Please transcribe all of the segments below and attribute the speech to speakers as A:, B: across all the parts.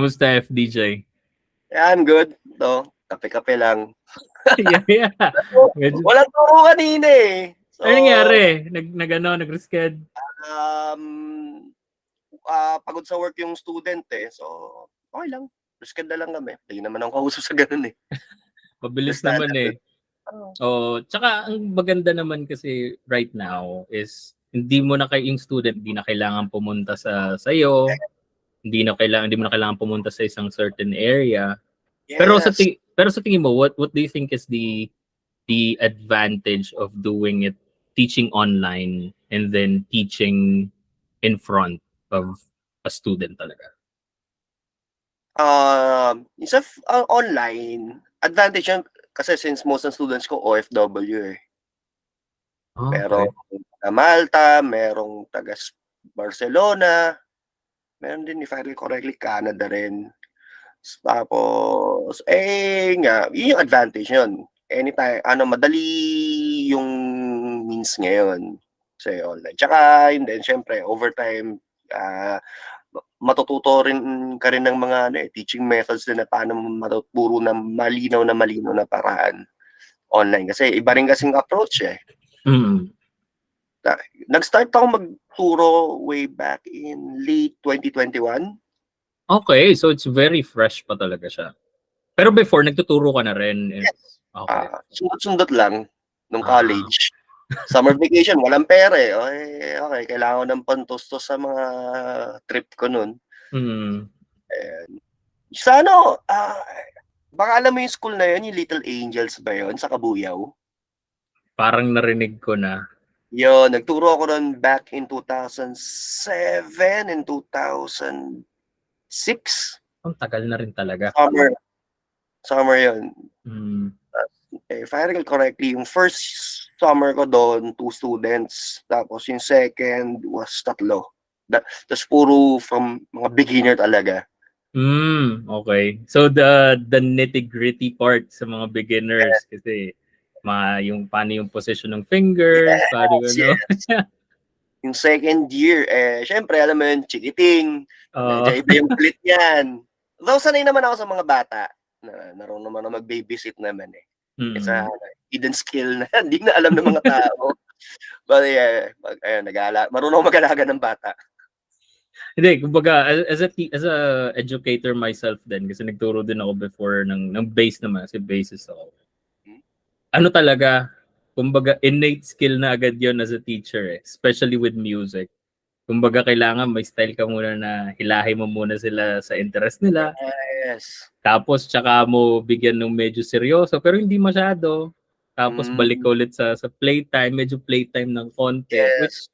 A: Kamusta FDJ?
B: Yeah, I'm good. To, kape-kape lang.
A: Yeah. Medyo,
B: Walang turo kanina eh. So,
A: ano nangyari? Nag-resched?
B: um, pagod sa work yung student eh. So, okay lang. Risked na lang kami. Hindi naman ako kausap sa ganun eh.
A: Mabilis
B: Basta,
A: naman eh. Tsaka ang maganda naman kasi right now is hindi mo na yung student, hindi na kailangan pumunta sa iyo, hindi mo na kailangan pumunta sa isang certain area.
B: yes.
A: Pero sa tingin mo, what do you think is the advantage of doing it, teaching online and then teaching in front of a student talaga?
B: Isa online, advantage yan kasi since most ng students ko OFW eh.
A: Okay.
B: Merong taga Malta, merong taga Barcelona, meron din, if I recall correctly, Canada rin. Tapos, nga, yun yung advantage yun. Anytime, madali yung means ngayon sa online. Tsaka, yun din, syempre, over time, matututo rin ka rin ng mga teaching methods din na paano matuturo ng malinaw na paraan online. Kasi iba rin kasing approach eh.
A: Mm.
B: Nag-start ako magturo way back in late 2021.
A: Okay, so it's very fresh pa talaga siya. Pero before, nagtuturo ka na rin.
B: Yes.
A: Okay.
B: Sundot-sundot lang nung college. Summer vacation, walang pera eh. Okay, kailangan ko ng pantustos sa mga trip ko nun.
A: Mm.
B: Sa baka alam mo yung school na yun, yung Little Angels ba yun, sa Kabuyaw?
A: Parang narinig ko na.
B: Yun, nagturo ako nun back in 2007 and 2006.
A: Ang tagal na rin talaga.
B: Summer yun. If I recall correctly, yung first summer ko doon, 2 students. Tapos yung second was 3. Tapos puro from mga beginner talaga.
A: Okay. So the nitty-gritty part sa mga beginners kasi yung paano yung position ng fingers, paano
B: Yes. Yung second year, syempre, alam mo yun, chikiting, medyo iba yung split yan. Though sanay naman ako sa mga bata, naroon naman ako mag-babysit naman eh. It's a hidden skill na hindi na alam ng mga tao. But marunong ako mag-alaga ng bata.
A: Hindi, kumbaga, as a educator myself din, kasi nagturo din ako before ng bass naman, kasi bassist ako. Ano talaga, kumbaga, innate skill na agad yon as a teacher eh, especially with music. Kumbaga, kailangan may style ka muna na hilahin mo muna sila sa interest nila.
B: Yes.
A: Tapos, tsaka mo bigyan ng medyo seryoso, pero hindi masyado. Tapos, balik ulit sa playtime, medyo playtime ng konti.
B: Yes.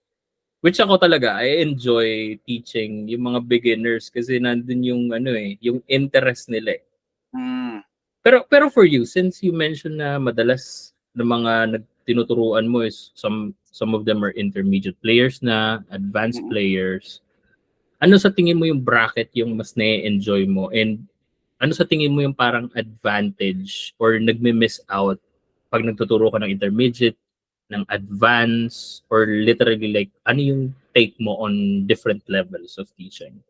A: Which ako talaga, I enjoy teaching yung mga beginners kasi nandun yung yung interest nila eh. Pero for you, since you mentioned na madalas ng mga tinuturuan mo is some of them are intermediate players na, advanced players. Ano sa tingin mo yung bracket yung mas na-enjoy mo, and ano sa tingin mo yung parang advantage or nagme-miss out pag nagtuturo ka ng intermediate, ng advance, or literally like ano yung take mo on different levels of teaching?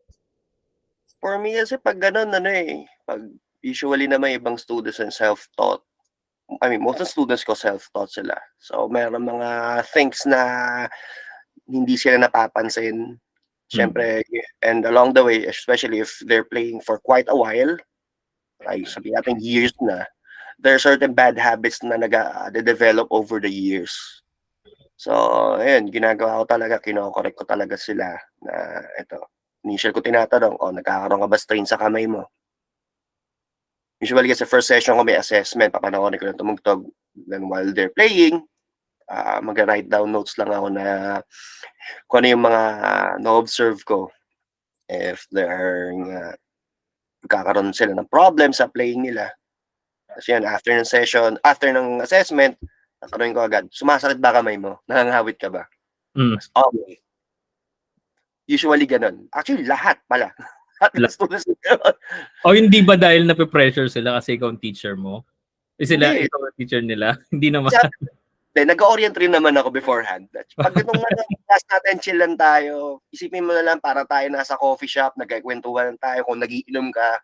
B: For me kasi pag ganun pag usually naman ibang students and self-taught. I mean, most of the students ko self-taught sila. So meron mga things na hindi sila napapansin. Siyempre, and along the way, especially if they're playing for quite a while, ay sabihin natin years na, there are certain bad habits na nag-develop over the years. So, ayun, ginagawa ko talaga, kino-correct ko talaga sila na ito. Initial ko tinatanong, nagkakaroon ka ba strain sa kamay mo? Usually kasi first session ko may assessment, papanoorin ko ng tumugtog. Then while they're playing, mag-write down notes lang ako na kung ano yung mga na-observe ko. If there magkakaroon sila ng problem sa playing nila. Kasi yan, after ng session, after ng assessment, tatanungin ko agad, sumasakit ba kamay mo? Nangangawit ka ba? Okay. Usually ganun. Actually, lahat pala.
A: O hindi ba dahil nape-pressure sila kasi ikaw ang teacher mo? Ikaw ang teacher nila? Hindi naman.
B: Nag-orient rin naman ako beforehand. Pag itong class natin, chill lang tayo. Isipin mo na lang para tayo nasa coffee shop, nagkikwentuhan lang tayo. Kung nagiinom ka,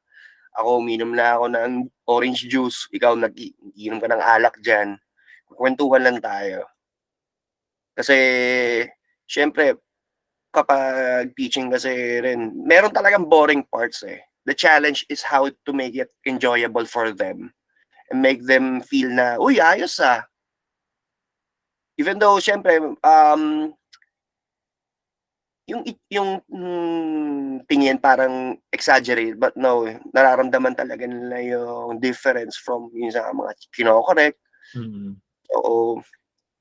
B: ako uminom na ako ng orange juice, ikaw nagiinom ka ng alak dyan. Kwentuhan lang tayo. Kasi, syempre, kapag teaching kasi rin, meron talagang boring parts eh. The challenge is how to make it enjoyable for them and make them feel na, uy, ayos ah. Even though, syempre, yung tingin parang exaggerate, but no, nararamdaman talaga nila yung difference from yung sa mga kino-correct. So,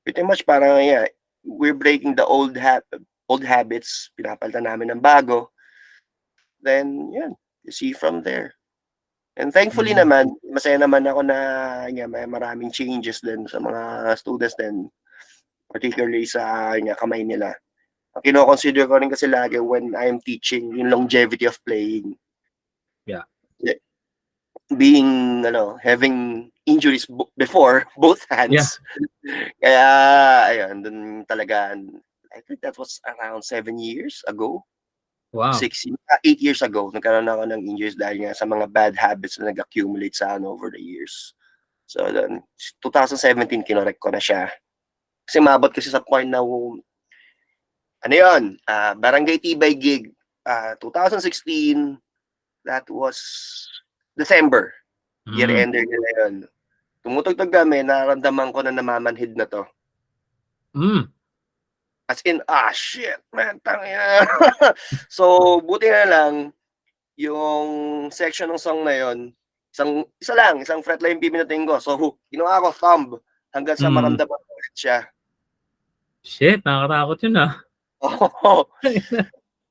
B: pretty much parang, yeah, we're breaking the old habits, pinapalitan namin ng bago. Then, yan, you see from there. And thankfully naman, masaya naman ako na may maraming changes din sa mga students din, particularly sa kamay nila. Kino-consider ko rin kasi lagi when I'm teaching yung longevity of playing.
A: Yeah.
B: Being, having injuries before, both hands.
A: Yeah.
B: Kaya, ayun, dun talaga, I think that was around 7 years ago.
A: Wow.
B: 8 years ago, nagkaroon ako ng injuries dahil nga sa mga bad habits na nag-accumulate sa over the years. So, then, 2017, kinorek ko na siya. Kasi mabot kasi sa point na, Barangay Tibay gig, 2016, that was December. Year-ender nila yun. Tumutugtog kami, nararamdaman ko na namamanhid na to. As in, shit, man, tangina. So, buti na lang, yung section ng song na yon, isang fret lang yung pipinutin ko. So, ginawa ko thumb hanggang sa maramdaman ko ulit siya.
A: Shit, nakakatakot yun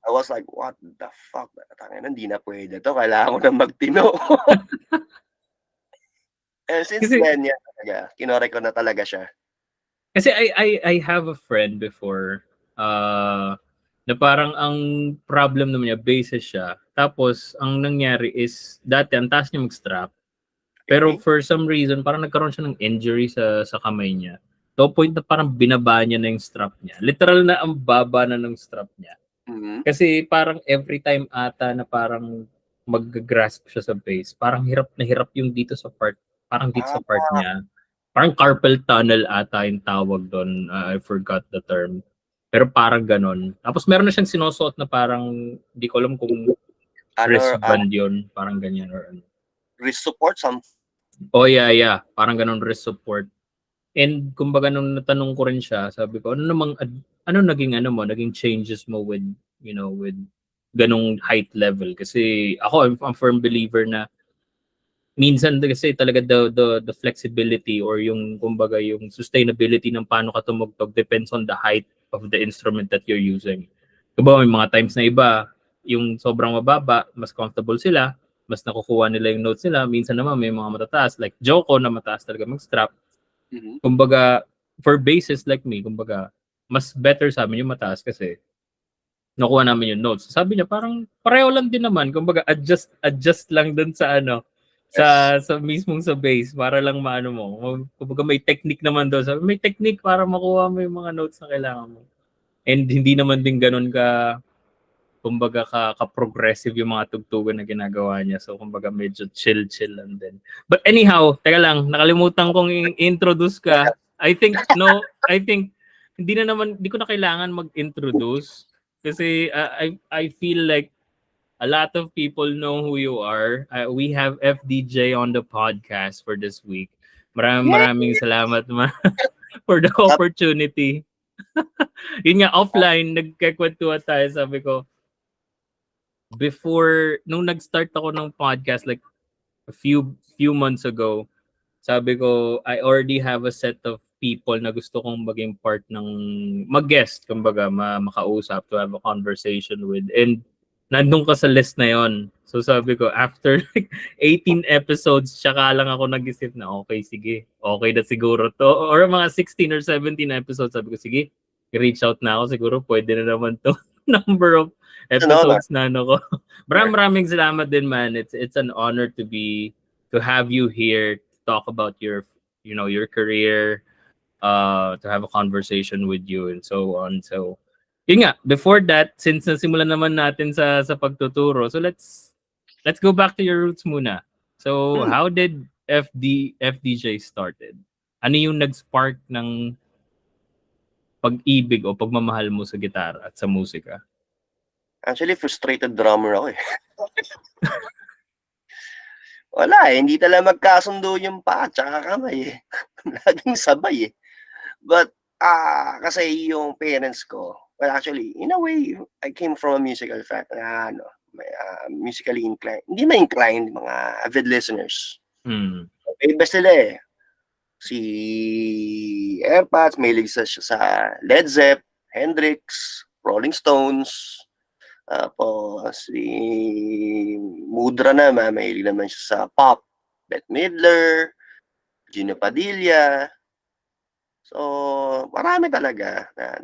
B: I was like, what the fuck? Tangina, hindi na pwede to. Kailangan ko na magtino. And since then, talaga, kinorek ko na talaga siya.
A: Kasi I have a friend before na parang ang problem naman niya, bases siya. Tapos, ang nangyari is, dati, ang taas niya mag-strap. Pero for some reason, parang nagkaroon siya ng injury sa kamay niya. To point na parang binaba niya na yung strap niya. Literal na ang baba na ng strap niya. Kasi parang every time ata na parang mag-grasp siya sa base, parang hirap na hirap yung dito sa part, parang dito sa part niya. Parang carpal tunnel ata yung tawag doon. I forgot the term. Pero parang ganon. Tapos meron na siyang sinusuot na parang, di ko alam kung wristband yun. Parang ganyan or ano.
B: Wrist support?
A: Oh yeah. Parang ganon, wrist support. And kumbaga nung natanong ko rin siya, sabi ko, naging changes mo with, with ganong height level? Kasi ako, I'm a firm believer na minsan kasi talaga the flexibility or yung kumbaga yung sustainability ng paano ka tumugtog depends on the height of the instrument that you're using. Diba may mga times na iba, yung sobrang mababa, mas comfortable sila, mas nakukuha nila yung notes nila. Minsan naman may mga matataas, like Joko na mataas talaga mag-strap. Kumbaga, for bases like me, kumbaga, mas better sa amin yung mataas kasi nakuha namin yung notes. Sabi niya, parang pareho lang din naman. Kumbaga, adjust lang dun sa sa mismong sa base para lang maano mo. Kumbaga, may technique naman doon. Sabi, may technique para makuha mo yung mga notes na kailangan mo. And hindi naman din ganun kumbaga ka-progressive yung mga tugtugan na ginagawa niya. So, kumbaga, medyo chill lang din. But anyhow, teka lang, nakalimutan kong introduce ka. I think, hindi ko na kailangan mag-introduce. Kasi I feel like a lot of people know who you are. We have FDJ on the podcast for this week. Maraming salamat for the opportunity. Yun nga, offline, nagkakwentuhan tayo. Sabi ko, before, nung nag-start ako ng podcast like a few months ago, sabi ko, I already have a set of people na gusto kong maging part ng mag-guest, kumbaga, makausap, to have a conversation with. And nandun ka sa list na yon. So sabi ko, after like 18 episodes, tsaka lang ako nag-isip na, okay, sige. Okay na siguro to. Or mga 16 or 17 episodes, sabi ko, sige, reach out na ako. Siguro pwede na naman to number of episodes na ko. Maraming salamat din, man. It's an honor to have you here to talk about your career, to have a conversation with you and so on. So Yun nga, before that, since nasimulan naman natin sa pagtuturo, so let's go back to your roots muna. So, how did FDJ started? Ano yung nag-spark ng pag-ibig o pagmamahal mo sa gitara at sa musika?
B: Actually, frustrated drummer ako eh. Wala eh, hindi talaga magkasundo yung paa tsaka kamay eh. Laging sabay eh. But, kasi yung parents ko, well actually, in a way, I came from a musical family, musically inclined. Hindi na inclined, mga avid listeners. Iba sila eh. Si Airpods, mahilig sa Led Zepp, Hendrix, Rolling Stones. Tapos si Mudra naman, mahilig naman siya sa pop. Bette Midler, Gino Padilla. So, marami talaga na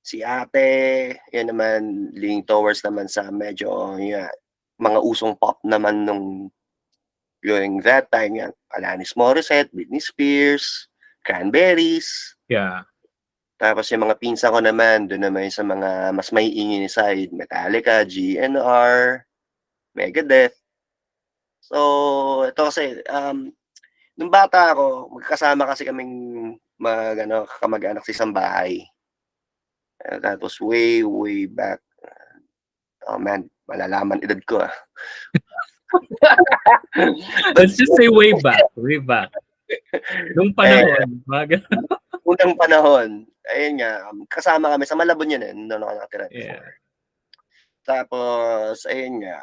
B: si ate, yan naman, leaning towards naman sa medyo mga usong pop naman nung during that time yan. Alanis Morissette, Britney Spears, Cranberries.
A: Yeah.
B: Tapos yung mga pinsan ko naman, doon naman sa mga mas may ingin side, Metallica, GNR, Megadeth. So, ito kasi, nung bata ako, magkasama kasi kaming kamag-anak sa isang bahay. That was way back. Oh man, malalaman edad ko ah.
A: Let's just say way back. Nung panahon,
B: unang panahon, ayun nga, kasama kami sa Malabon yun eh, noon ako nakatira before. Tapos, ayun nga,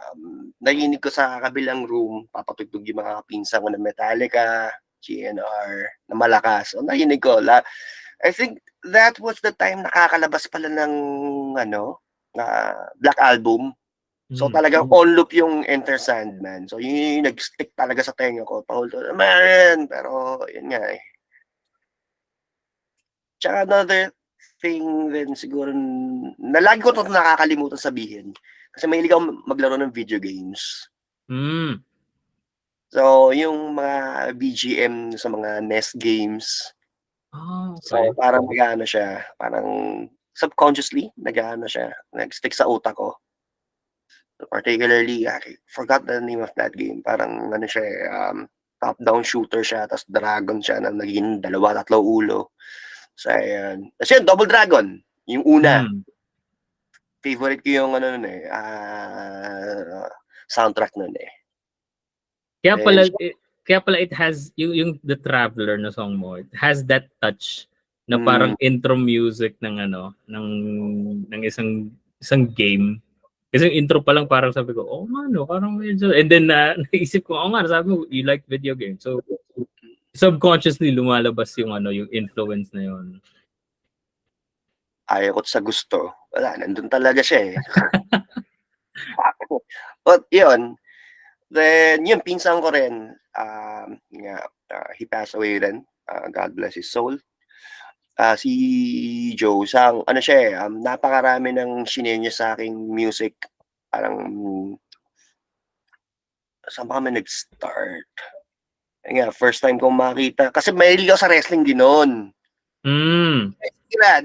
B: narinig ko sa kabilang room, papatugtog yung mga pinsan ko na Metallica, GNR, na malakas. So, narinig ko, I think that was the time nakakalabas pala ng, Black Album. So, talagang on loop yung Enter Sandman. So, yun yung nag-stick talaga sa tenga ko. Man! Pero, yun nga eh. Tsaka another thing din siguro na lagi ko ito nakakalimutan sabihin. Kasi mahilig ako maglaro ng video games. So, yung mga BGM sa mga NES games. So, parang nag-ano siya. Parang subconsciously, nag-stick sa utak ko. So, particularly, I forgot the name of that game. Parang siya, top-down shooter siya, tapos dragon siya na naging 2-3 ulo. So, ayan. Kasi yun, Double Dragon. Yung una. Favorite ko yung soundtrack nun eh.
A: Kaya pala it has yung The Traveler na song mo. It has that touch na parang intro music ng ng isang game. Kasi yung intro pa lang parang sabi ko, oh no, parang medyo, and then naisip ko, oh nga, sabi mo, you like video games. So, subconsciously lumalabas yung yung influence na yun.
B: Ayaw ko sa gusto. Wala, nandun talaga siya eh. But yun, then yung pinsan ko rin, he passed away rin. God bless his soul. Si Joe, siya eh, napakarami ng shinare niya sa aking music. Parang, saan ba kami nag-start? First time kong makita. Kasi mahilig ako sa wrestling din noon.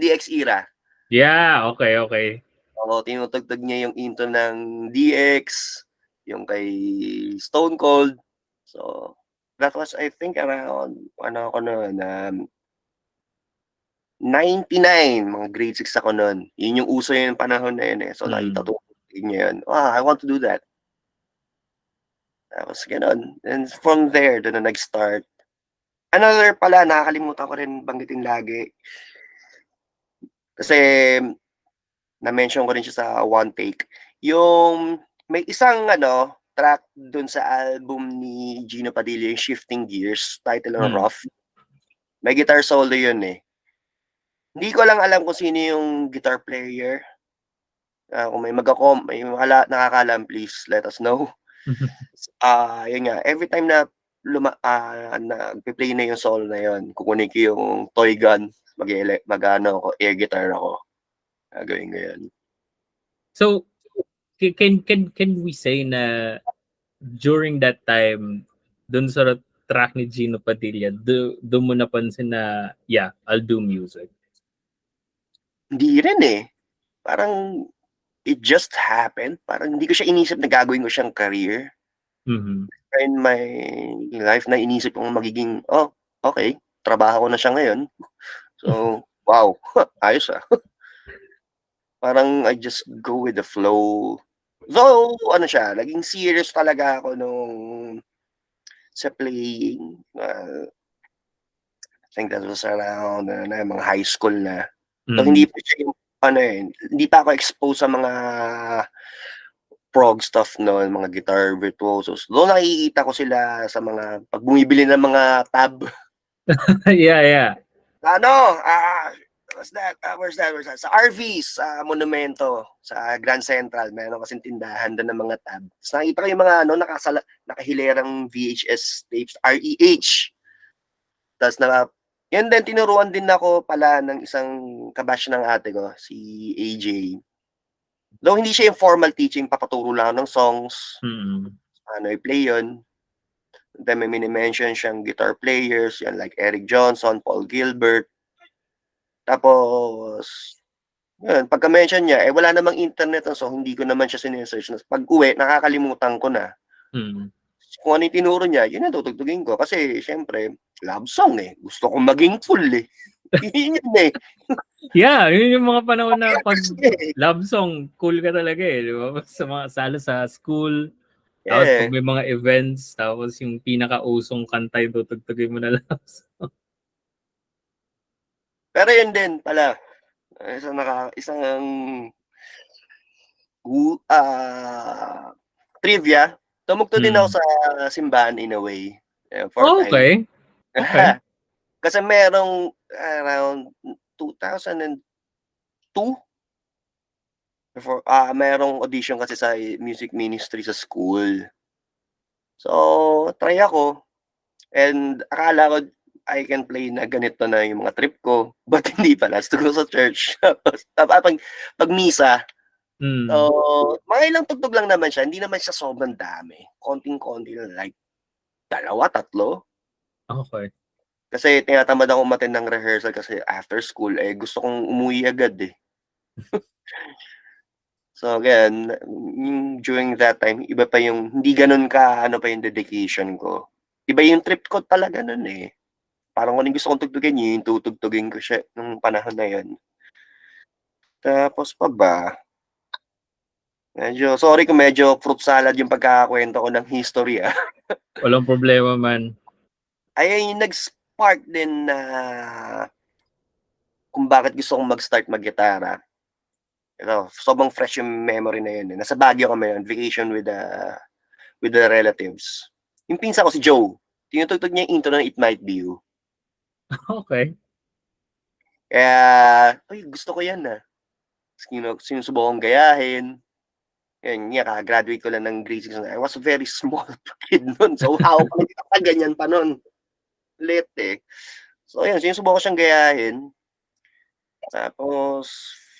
B: DX era.
A: Yeah, okay.
B: Oo, tinutugtog niya yung intro ng DX, yung kay Stone Cold. So, that was, I think, around, 99, mga grade 6 ako noon. Yun yung uso yung panahon na yun eh. So, nakita ko niya yun. I want to do that. Tapos, gano'n. And from there, doon na nag-start. Another pala, nakakalimutan ko rin banggitin lagi. Kasi, na-mention ko rin siya sa One Take. Yung, may isang, track doon sa album ni Gino Padilla, yung Shifting Gears, title ng Rough. May guitar solo yun eh. Hindi ko lang alam kung sino yung guitar player. Kung may nakakalam, please let us know. Yun nga, every time na nagpe-play na yung solo na yun, kukunin ko yung toy gun, air guitar ako. Gawin ko yun.
A: So, can we say na during that time, dun sa track ni Gino Padilla, doon mo napansin na, yeah, I'll do music?
B: Hindi rin eh. Parang it just happened. Parang hindi ko siya inisip na gagawin ko siyang career. In my life na inisip kong magiging, okay, trabaho ko na siya ngayon. So, wow, ayos ah. Parang I just go with the flow. Though, ano siya, naging serious talaga ako nung sa playing. I think that was around mga high school na. So, hindi pa siya yung, hindi pa ako exposed sa mga prog stuff noon, mga guitar virtuosos. Doon nakikita ko sila sa mga, pag bumibili ng mga tab.
A: Yeah.
B: What's that? Where's that? Sa RV's, sa Monumento, sa Grand Central, meron kasing tindahan doon ng mga tab. Tapos nakita ko yung mga nakahilerang VHS tapes, REH. Tapos yan din, tinuruan din ako pala ng isang kabash ng ate ko, si AJ. Though hindi siya yung formal teaching, papaturo lang ng songs, i-play yun. Then may mini-mention siyang guitar players, yan like Eric Johnson, Paul Gilbert. Tapos, yun, pagka-mention niya, wala namang internet, so hindi ko naman siya sinesearch. Pag uwi, nakakalimutan ko na. Kung ano yung tinuro niya, yun ang tutugtugin ko. Kasi, syempre, love song eh. Gusto kong maging cool eh. Yun eh.
A: Yeah, yun yung mga panahon na pag love song, cool ka talaga eh. Di ba? Sa mga salo sa school, tapos pag may mga events, tapos yung pinaka-usong kanta yung tutugtugin mo na love song.
B: Pero yun din pala, isang trivia, tumugtog din ako sa simbahan in a way.
A: Okay.
B: Kasi merong around 2002, before, merong audition kasi sa music ministry sa school. So, try ako. And akala ko, I can play na ganito na yung mga trip ko. But hindi pala. Gusto ko sa church. Pag misa. So, mga ilang tugtog lang naman siya. Hindi naman siya sobrang dami. Konting-konti lang. Like, 2, 3.
A: Okay.
B: Kasi tinatamad ako umattend ng rehearsal kasi after school, gusto kong umuwi agad eh. So, again, during that time, iba pa yung, hindi ganun ka, pa yung dedication ko. Iba yung trip ko talaga nun eh. Parang kung gusto kong tugtugin, yung tutugtugin ko siya nung panahon na yun. Tapos pa ba? Sorry kung medyo fruit salad yung pagkakakwento ko ng history ah.
A: Walang problema man.
B: Ayun yung nag-spark din na kung bakit gusto kong mag-start mag-gitara. Ito, sobrang fresh yung memory na yun. Nasa Baguio kami yun, vacation with the relatives. Yung pinsa ko si Joe, tinutugtog niya yung intro ng It Might Be You.
A: Okay.
B: Kaya, gusto ko yan ah. Sinusubukong gayahin. Yan, kaka-graduate ko lang ng grade 6. I was a very small kid nun. So, how ko ganyan pa nun? Late eh. So, yan, sinusubukan ko siyang gayahin. Tapos,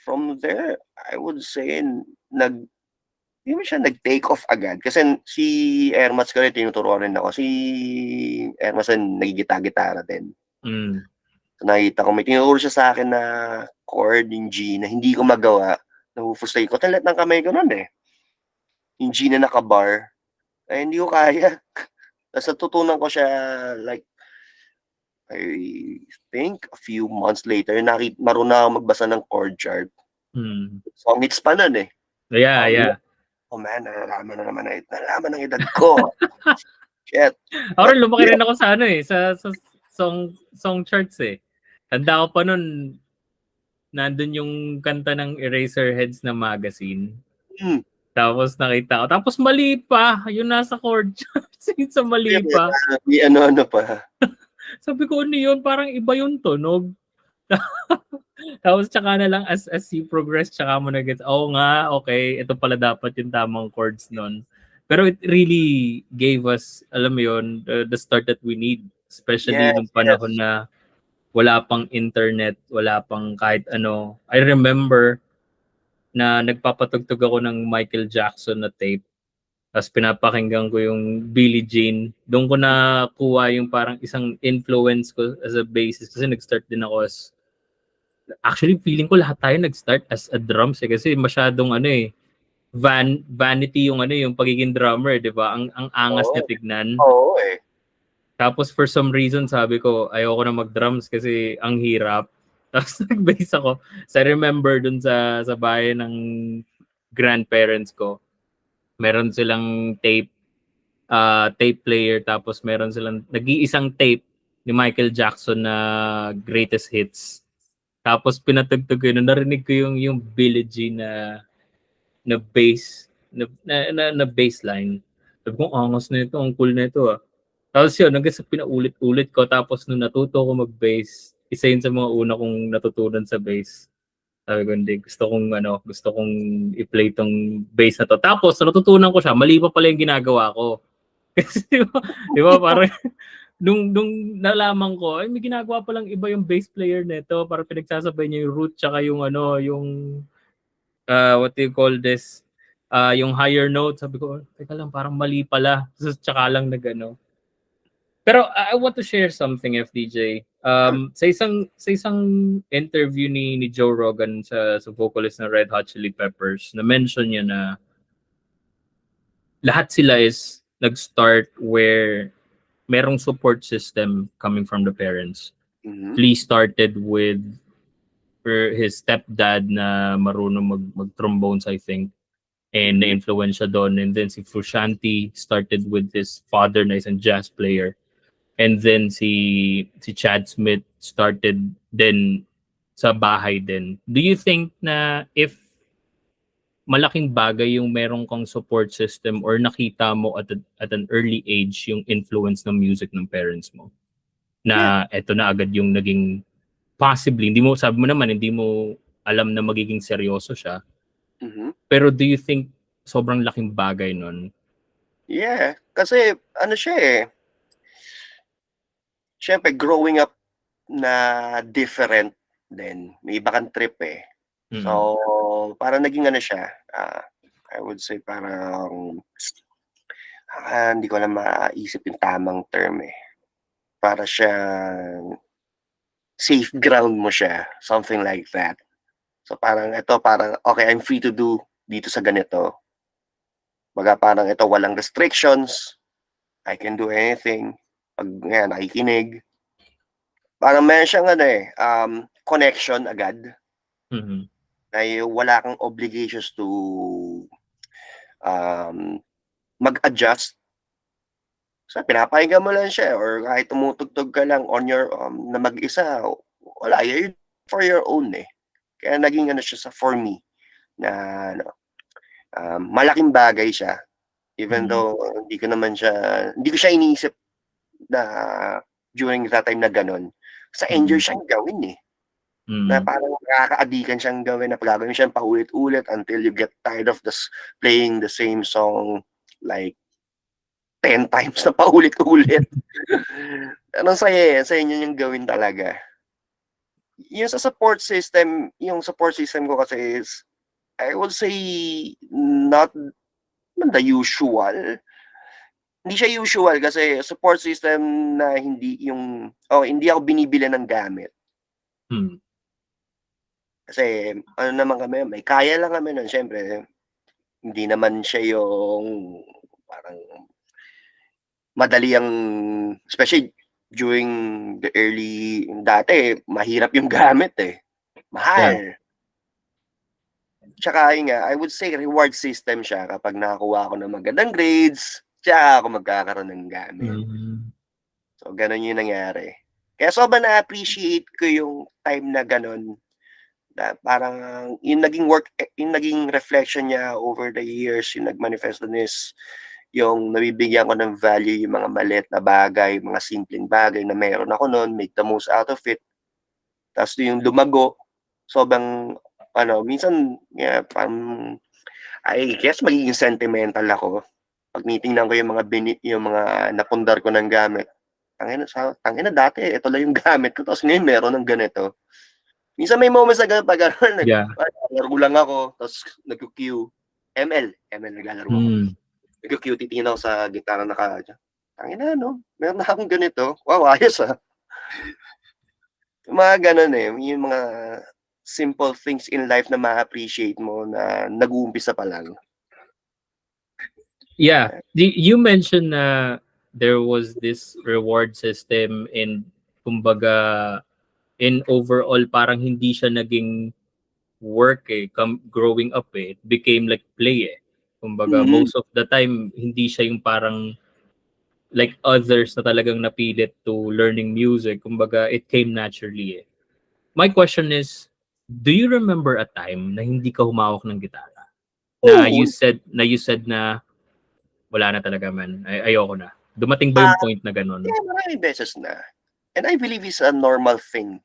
B: from there, I would say, hindi mo siya nag-take off agad. Kasi si Ermats ko rin, tinuturuan rin ako. Si Ermats rin, nagigita-gitara din. So, nakita ko, may tinuturo siya sa akin na chord, yung G, na hindi ko magawa. Na-frustrate ko. Talat ng kamay ko nun eh. Yung G na naka-bar, ay hindi ko kaya. Tapos natutunan ko siya, like, I think a few months later, marunong ako magbasa ng chord chart. Song hits pa nun eh.
A: Yeah.
B: Oh man, nalalaman ng edad ko. Shit.
A: Ako rin, lumaki rin ako sa sa song charts eh. Tanda ko pa nun, nandun yung kanta ng Eraserheads na magazine. Tapos nakita ko. Tapos mali pa. Yung nasa chord charts. Sa mali pa.
B: May ano pa.
A: Sabi ko, ano yun? Parang iba yung tunog. Tapos tsaka na lang as you progress, tsaka mo na get, nga, okay, ito pala dapat yung tamang chords nun. Pero it really gave us, alam mo yun, the start that we need. Especially nung panahon na wala pang internet, wala pang kahit ano. I remember na nagpapatugtog ako ng Michael Jackson na tape. Tapos pinapakinggan ko yung Billie Jean. Doon ko nakuha yung parang isang influence ko as a basis. Kasi nag-start din ako as actually feeling ko lahat tayo nag-start as a drums kasi masyadong vanity yung pagiging drummer, 'di ba? Ang angas
B: Oo.
A: na tignan.
B: Oo eh.
A: Tapos for some reason sabi ko ayoko na mag-drums kasi ang hirap. Tapos nag-bass ako. So I remember dun sa bahay ng grandparents ko. Meron silang tape player, tapos meron silang nag-iisang tape ni Michael Jackson na greatest hits. Tapos pinatugtog ko yun, narinig ko yung Billie Jean na bass na bassline. Sabi ko, angas na ito, ang cool na ito ah. Tapos yun, hanggang sa pinaulit-ulit ko, tapos nung natuto ko mag-bass, isa yun sa mga una kong natutunan sa bass. Sabi ko, hindi, gusto kong i-play tong bass na to. Tapos, natutunan ko siya, mali pa pala yung ginagawa ko. Kasi di ba parang, nung nalaman ko, ay may ginagawa palang iba yung bass player nito, para pinagsasabay niya yung root, tsaka what do you call this, yung higher note. Sabi ko, teka lang, parang mali pala. So, tsaka lang Pero I want to share something, FDJ. Sa isang interview ni Joe Rogan sa vocalist ng Red Hot Chili Peppers, na mention niya na lahat sila is nag-start where merong support system coming from the parents.
B: Mhm.
A: Lee started with his stepdad na marunong mag-trombones, I think, and na-influence siya doon. And then si Frusciante started with his father na isang jazz player. And then si Chad Smith started din sa bahay din. Do you think na if malaking bagay yung meron kang support system or nakita mo at an early age yung influence ng music ng parents mo, na eto na agad yung naging possibly, sabi mo naman, hindi mo alam na magiging seryoso siya.
B: Mhm.
A: Pero do you think sobrang laking bagay nun?
B: Yeah, kasi ano siya eh, siyempre growing up na different din, may iba kang trip eh. So, parang naging ano siya, I would say parang, hindi ko lang maisip yung tamang term eh. Para siyang safe ground mo siya, something like that. So parang okay, I'm free to do dito sa ganito. Baga parang ito walang restrictions, I can do anything. Pag nga nakikinig. Parang meron siyang connection agad.
A: Mm-hmm.
B: Na wala kang obligations to mag-adjust. So pinapakinggan mo lang siya or kahit tumutugtog ka lang on your na mag-isa, wala, you're for your own eh. Kaya naging siya for me na malaking bagay siya. Even though hindi ko siya iniisip na during that time na gano'n. Sa enjoy siyang gawin eh. Na parang nakaka-adikan siyang gawin, na gagawin siyang paulit-ulit until you get tired of playing the same song like 10 times na paulit-ulit. Ang saya niya yung gawin talaga. Yung support system ko kasi is, I would say, not the usual. Hindi siya usual kasi support system na hindi ako binibili ng gamit. Kasi naman kami, may kaya lang kami nun, siyempre hindi naman siya yung parang madali especially during the dati mahirap yung gamit eh. Mahal. Tsaka I would say reward system siya kapag nakakuha ako ng magandang grades, tsaka ako magkakaroon ng gamit. So ganun yung nangyari. Kaya sobrang na-appreciate ko yung time na ganun. Na parang yung naging reflection niya over the years, yung nag-manifest dun is yung nabibigyan ko ng value yung mga maliit na bagay, mga simpleng bagay na meron ako noon, make the most out of it. Tapos yung lumago, sobrang minsan parang I guess magiging sentimental ako pag titingnan ko yung mga napundar ko ng gamit. Tangina dati ito lang yung gamit ko, tapos ngayon meron ng ganito. Minsan may moments na gano'n pag naglalaro lang ako, tapos nagku-queue. ML naglalaro ako. Nagku-queue, titingin ako sa gitara tangina meron na akong ganito. Wow, ayos ah. Yung mga gano'n eh, yung mga simple things in life na ma-appreciate mo na nag-uumpisa pa lang.
A: Yeah, you mentioned na there was this reward system and kumbaga in overall parang hindi siya naging work growing up it became like play kumbaga most of the time hindi siya yung parang like others na talagang napilit to learning music kumbaga it came naturally My question is, do you remember a time na hindi ka humawak ng gitara? Na you said na wala na talaga man. Ayoko na. Dumating ba yung point na ganun?
B: Yeah, maraming beses na. And I believe it's a normal thing.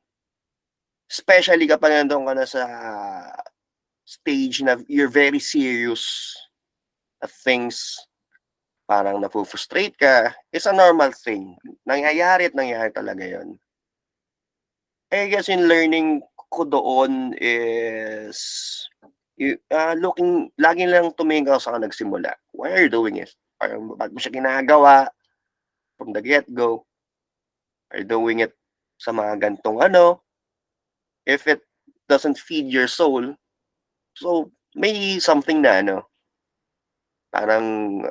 B: Especially kapag nandun ka na sa stage na you're very serious at things, parang nafu-frustrate ka. It's a normal thing. Nangyayari talaga yon. I guess in learning ko doon is lagi lang tumingin ka sa nagsimula. Why are you doing it? Parang ba't mo siya ginagawa from the get-go? Are you doing it sa mga gantong if it doesn't feed your soul, so may something na parang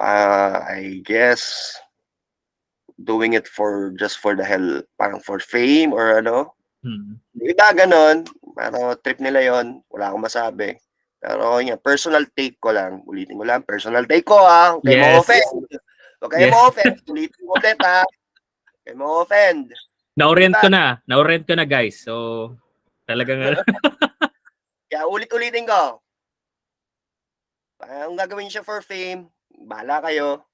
B: I guess doing it just for the hell, parang for fame or Iba ganon, parang trip nila yon, wala akong masabi. Pero yun, personal take ko lang, ulitin ko lang, personal take ko huwag kayo ma-offend. Huwag kayo ma-offend, ulitin ko ulit huwag kayo ma-offend.
A: Na-orient ko na guys, so talagang
B: Kaya ulit-ulitin ko. Kung gagawin siya for fame, bahala kayo.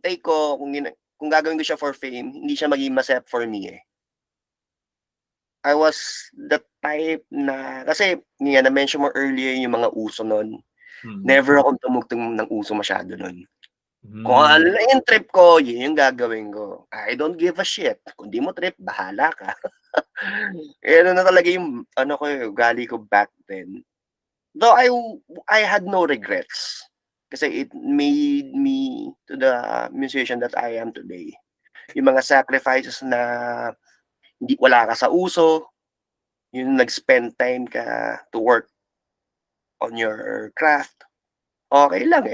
B: Take ko, kung gagawin ko siya for fame, hindi siya maging masaya for me I was the type na, kasi na-mention mo earlier yung mga uso nun. Never akong tumugtong ng uso masyado nun. Kung ano yung trip ko, yun yung gagawin ko. I don't give a shit. Kung di mo trip, bahala ka. Yan na talaga yung ugali ko back then. Though I had no regrets. Kasi it made me to the musician that I am today. Yung mga sacrifices na wala ka sa uso, yung nag-spend time ka to work on your craft, okay lang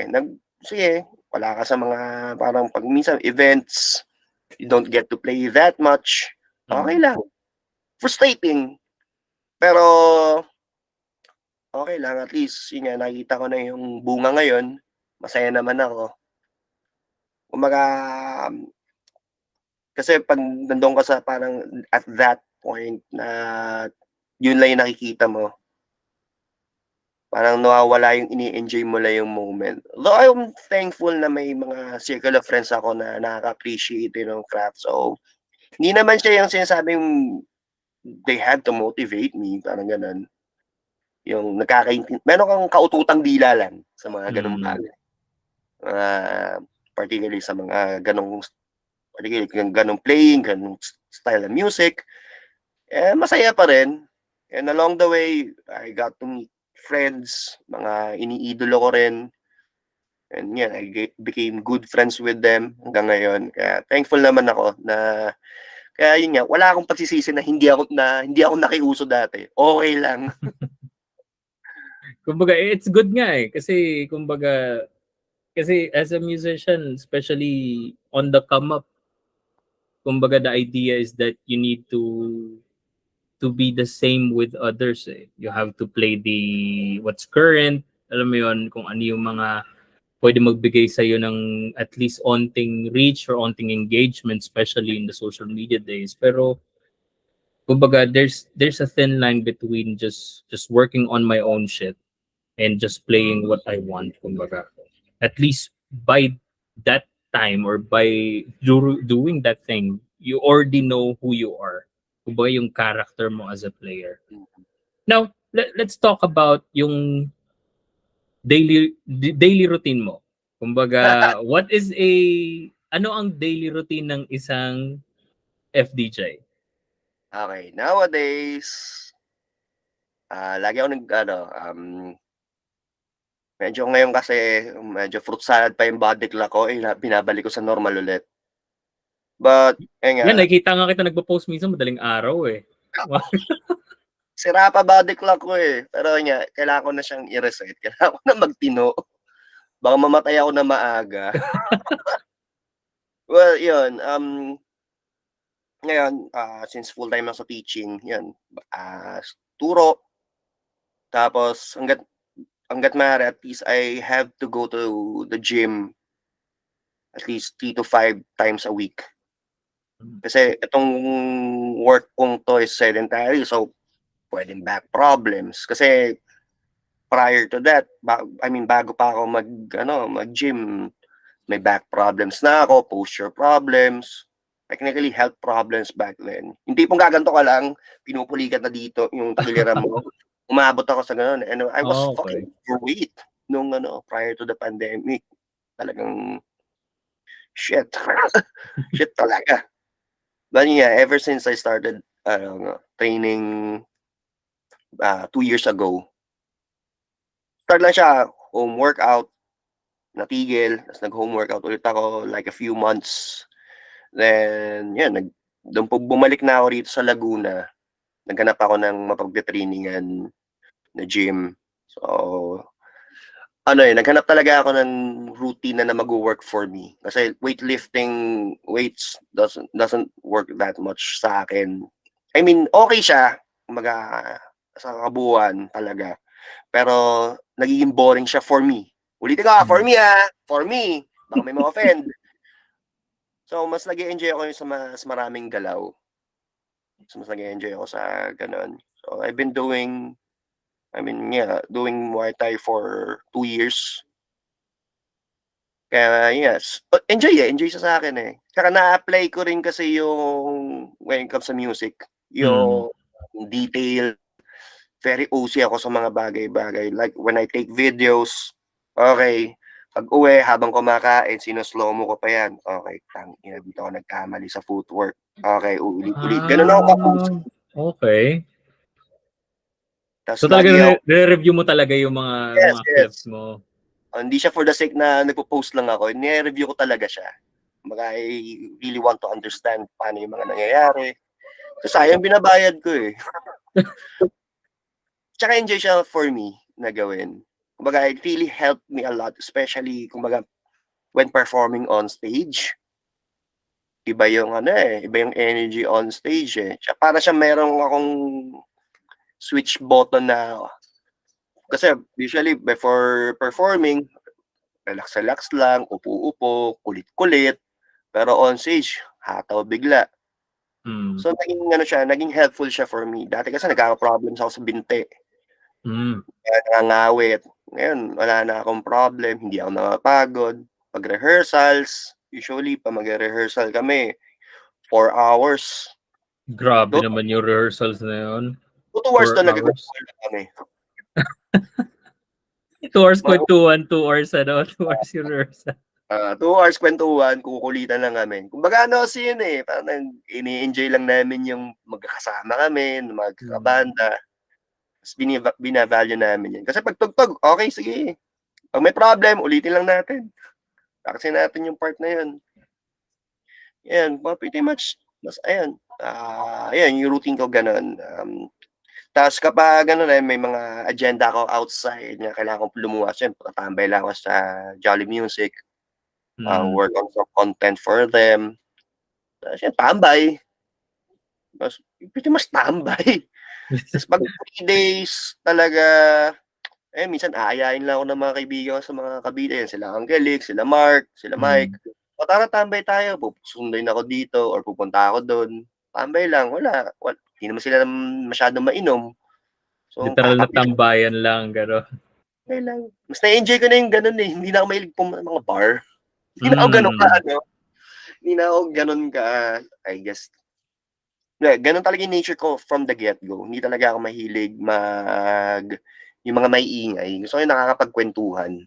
B: sige, wala ka sa mga parang pag minsan events, you don't get to play that much, okay lang. Frustrating, pero okay lang, at least yun nga, nakita ko na yung bunga ngayon, masaya naman ako. Kumbaga, kasi pag nandun ka sa parang at that point na yun lang yung nakikita mo, parang nawawala yung ini-enjoy mo lang yung moment. Though I'm thankful na may mga circle of friends ako na nakaka-appreciate ng craft. So, hindi naman siya yung sinasabing they had to motivate me, parang ganun. Yung meron kang kaututang dila lang sa mga ganung bagay. Particularly sa mga ganong playing, ganong style of music, masaya pa rin. And along the way, I got to meet friends, mga iniidolo ko rin. And yeah, I became good friends with them hanggang ngayon. Kaya thankful naman ako na kaya yun nga, wala akong pagsisisi na hindi ako nakiuso dati. Okay lang.
A: Kumbaga, it's good nga kasi kumbaga kasi as a musician, especially on the come up, kumbaga the idea is that you need to be the same with others You have to play what's current, alam mo yun, kung ano yung mga pwede magbigay sa'yo ng at least onting reach or onting engagement, especially in the social media days. Pero kumbaga, there's a thin line between just working on my own shit and just playing what I want, kumbaga. At least by that time or by doing that thing, you already know who you are. Kumbaga yung character mo as a player. Now, let's talk about yung daily routine mo. Kumbaga, ano ang daily routine ng isang FDJ?
B: Okay, nowadays, lagi ako medyo ngayon kasi medyo fruit salad pa yung body clock ko, binabalik ko sa normal ulit. But, ayun nga.
A: Yan, nakikita nga kita nagpo-post minsan madaling araw eh.
B: Sira pa body clock ko eh. Pero yun nga, kailangan ko na siyang i-reset. Kailangan ko na magtino. Baka mamatay ako na maaga. Well, yun. Ngayon, since full-time ako sa teaching, yun. Turo. Tapos, hanggat maaari, at least I have to go to the gym at least 3 to 5 times a week. Kasi itong work kong to is sedentary, so pwedeng back problems. Kasi prior to that, bago pa ako mag-gym, may back problems na ako, posture problems, technically health problems back then. Hindi pong gaganto ka lang, pinupulikat na dito yung tagiliran mo. Umabot ako sa ganun. And I was fucking overweight nung prior to the pandemic. Talagang shit. Shit talaga. But yeah, ever since I started training 2 years ago, start lang siya, home workout, natigil, tapos nag-home workout ulit ako like a few months. Then, yun, doon po bumalik na ako rito sa Laguna. Naghanap ako ng mapagte-trainingan na gym. So, naghanap talaga ako ng routine na mag-work for me. Kasi weights doesn't work that much sa akin. I mean, okay siya, sa kabuuan talaga. Pero, nagiging boring siya for me. Ulitin ko, for me for me. Baka may ma-offend. So, mas nag-enjoy ako sa mas maraming galaw. So, mas nag-enjoy ako sa ganun. So, I've been doing Muay Thai for 2 years. Kaya, yes. Enjoy siya sa akin eh. Saka na-apply ko rin kasi yung, when it comes sa music, yung detail, very OC ako sa mga bagay-bagay. Like, when I take videos, okay, pag-uwi, habang kumakain, sinoslow mo ko pa yan. Okay, tangina, dito ako nagkamali sa footwork. Okay, ulit-ulit. Ganun ako ka-post.
A: Okay.
B: Tas
A: so talaga re-review mo talaga yung mga clips mo?
B: Hindi siya for the sake na nagpo-post lang ako. Ni-review ko talaga siya. I really want to understand paano yung mga nangyayari. Kasi sayang binabayad ko eh. Tsaka enjoy siya for me na gawin. Kumbaga, it really helped me a lot, especially when performing on stage. Iba yung iba yung energy on stage eh. Para siya merong akong switch button na, kasi usually before performing, relax lang, upo-upo, kulit-kulit. Pero on stage, hataw bigla. So naging helpful siya for me. Dati kasi nagkaka-problems ako sa binte. Kaya nangangawit. Ngayon, wala na akong problem, hindi ako napapagod. Pag rehearsals, usually pa mag-rehearsal kami, 4 hours.
A: Grabe naman yung rehearsals na yun.
B: 2 hours na nag-rehearsal kami.
A: 2 hours kwentuhan, 2 hours 2 hours yung rehearsal.
B: 2 hours kwentuhan, kukulitan lang kami. Kumbaga kasi yun eh, parang ini-enjoy lang namin yung magkakasama kami, magkakabanda. Tapos binavalue namin yan. Kasi pag tugtog, okay, sige. Pag may problem, ulitin lang natin. Taxin natin yung part na yun. Yan, pretty much, ayan, yung routine ko ganun. Tapos kapag may mga agenda ko outside na kailangan kong lumuwas, yun, tatambay lang ako sa Jolly Music. Work on some content for them. Tapos yun, tambay. Tapos, pretty much tambay. Tapos pag 3 days talaga, minsan aayain lang ako ng mga kaibigan ko sa mga kabida. Yan, sila Angelic, sila Mark, sila Mike. O tara, tambay tayo. Susunduin ako dito or pupunta ako doon. Tambay lang, wala. Hindi naman sila masyadong mainom.
A: So, literal na tambayan lang, gano'n.
B: Okay lang. Mas na-enjoy ko na yung gano'n eh. Hindi na ako mahilig po mga bar. Hindi na ako gano'n ka, Hindi na ako gano'n ka, I guess. Ganun talaga yung nature ko from the get-go. Hindi talaga ako mahilig yung mga may ingay. Gusto ko yung nakakapagkwentuhan.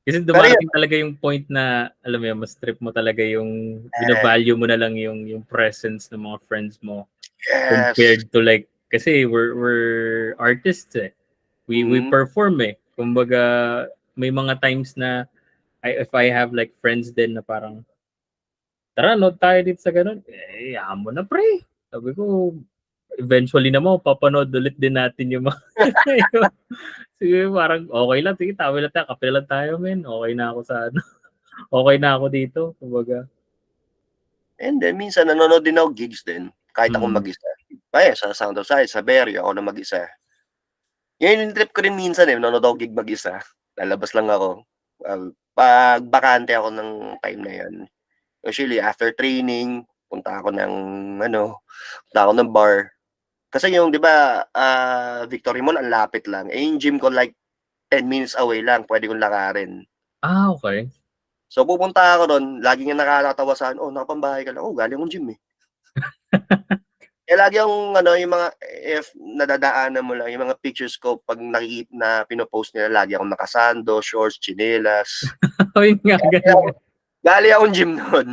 A: Kasi dumarating talaga yung point na, alam mo yun, mas trip mo talaga yung, binavalue mo na lang yung presence ng mga friends mo. Compared to like, kasi we're artists eh. We perform eh. Kumbaga, may mga times na, if I have like friends din na parang, tara, nood tayo dito sa ganun. Yaman mo na, pre. Sabi ko, eventually naman, papanood ulit din natin yung mga sige, parang okay lang. Sige, tawi lang tayo. Kape lang tayo, men. Okay na ako sa ano. Okay na ako dito. Kumbaga.
B: And then, minsan, nanonood din ako gigs din. Kahit ako mag-isa. Ay, sa Sound of Silence, sa Berry, ako na mag-isa. Yan yung trip ko rin minsan nanonood ako gig mag-isa. Lalabas lang ako. Pag bakante ako ng time na yan. Usually, after training, punta ako ng bar. Kasi yung, di ba, Victory Mall, ang lapit lang. Yung gym ko like 10 minutes away lang. Pwede kong lakarin.
A: Okay.
B: So, pupunta ako doon. Lagi nga nakakatawasan, nakapambahay ka lang. Galing akong gym eh. Lagi yung yung mga, if nadadaanan mo lang, yung mga pictures ko, pag na pinopost nila, lagi akong nakasando, shorts, chinelas.
A: Yun nga,
B: Galing akong gym noon.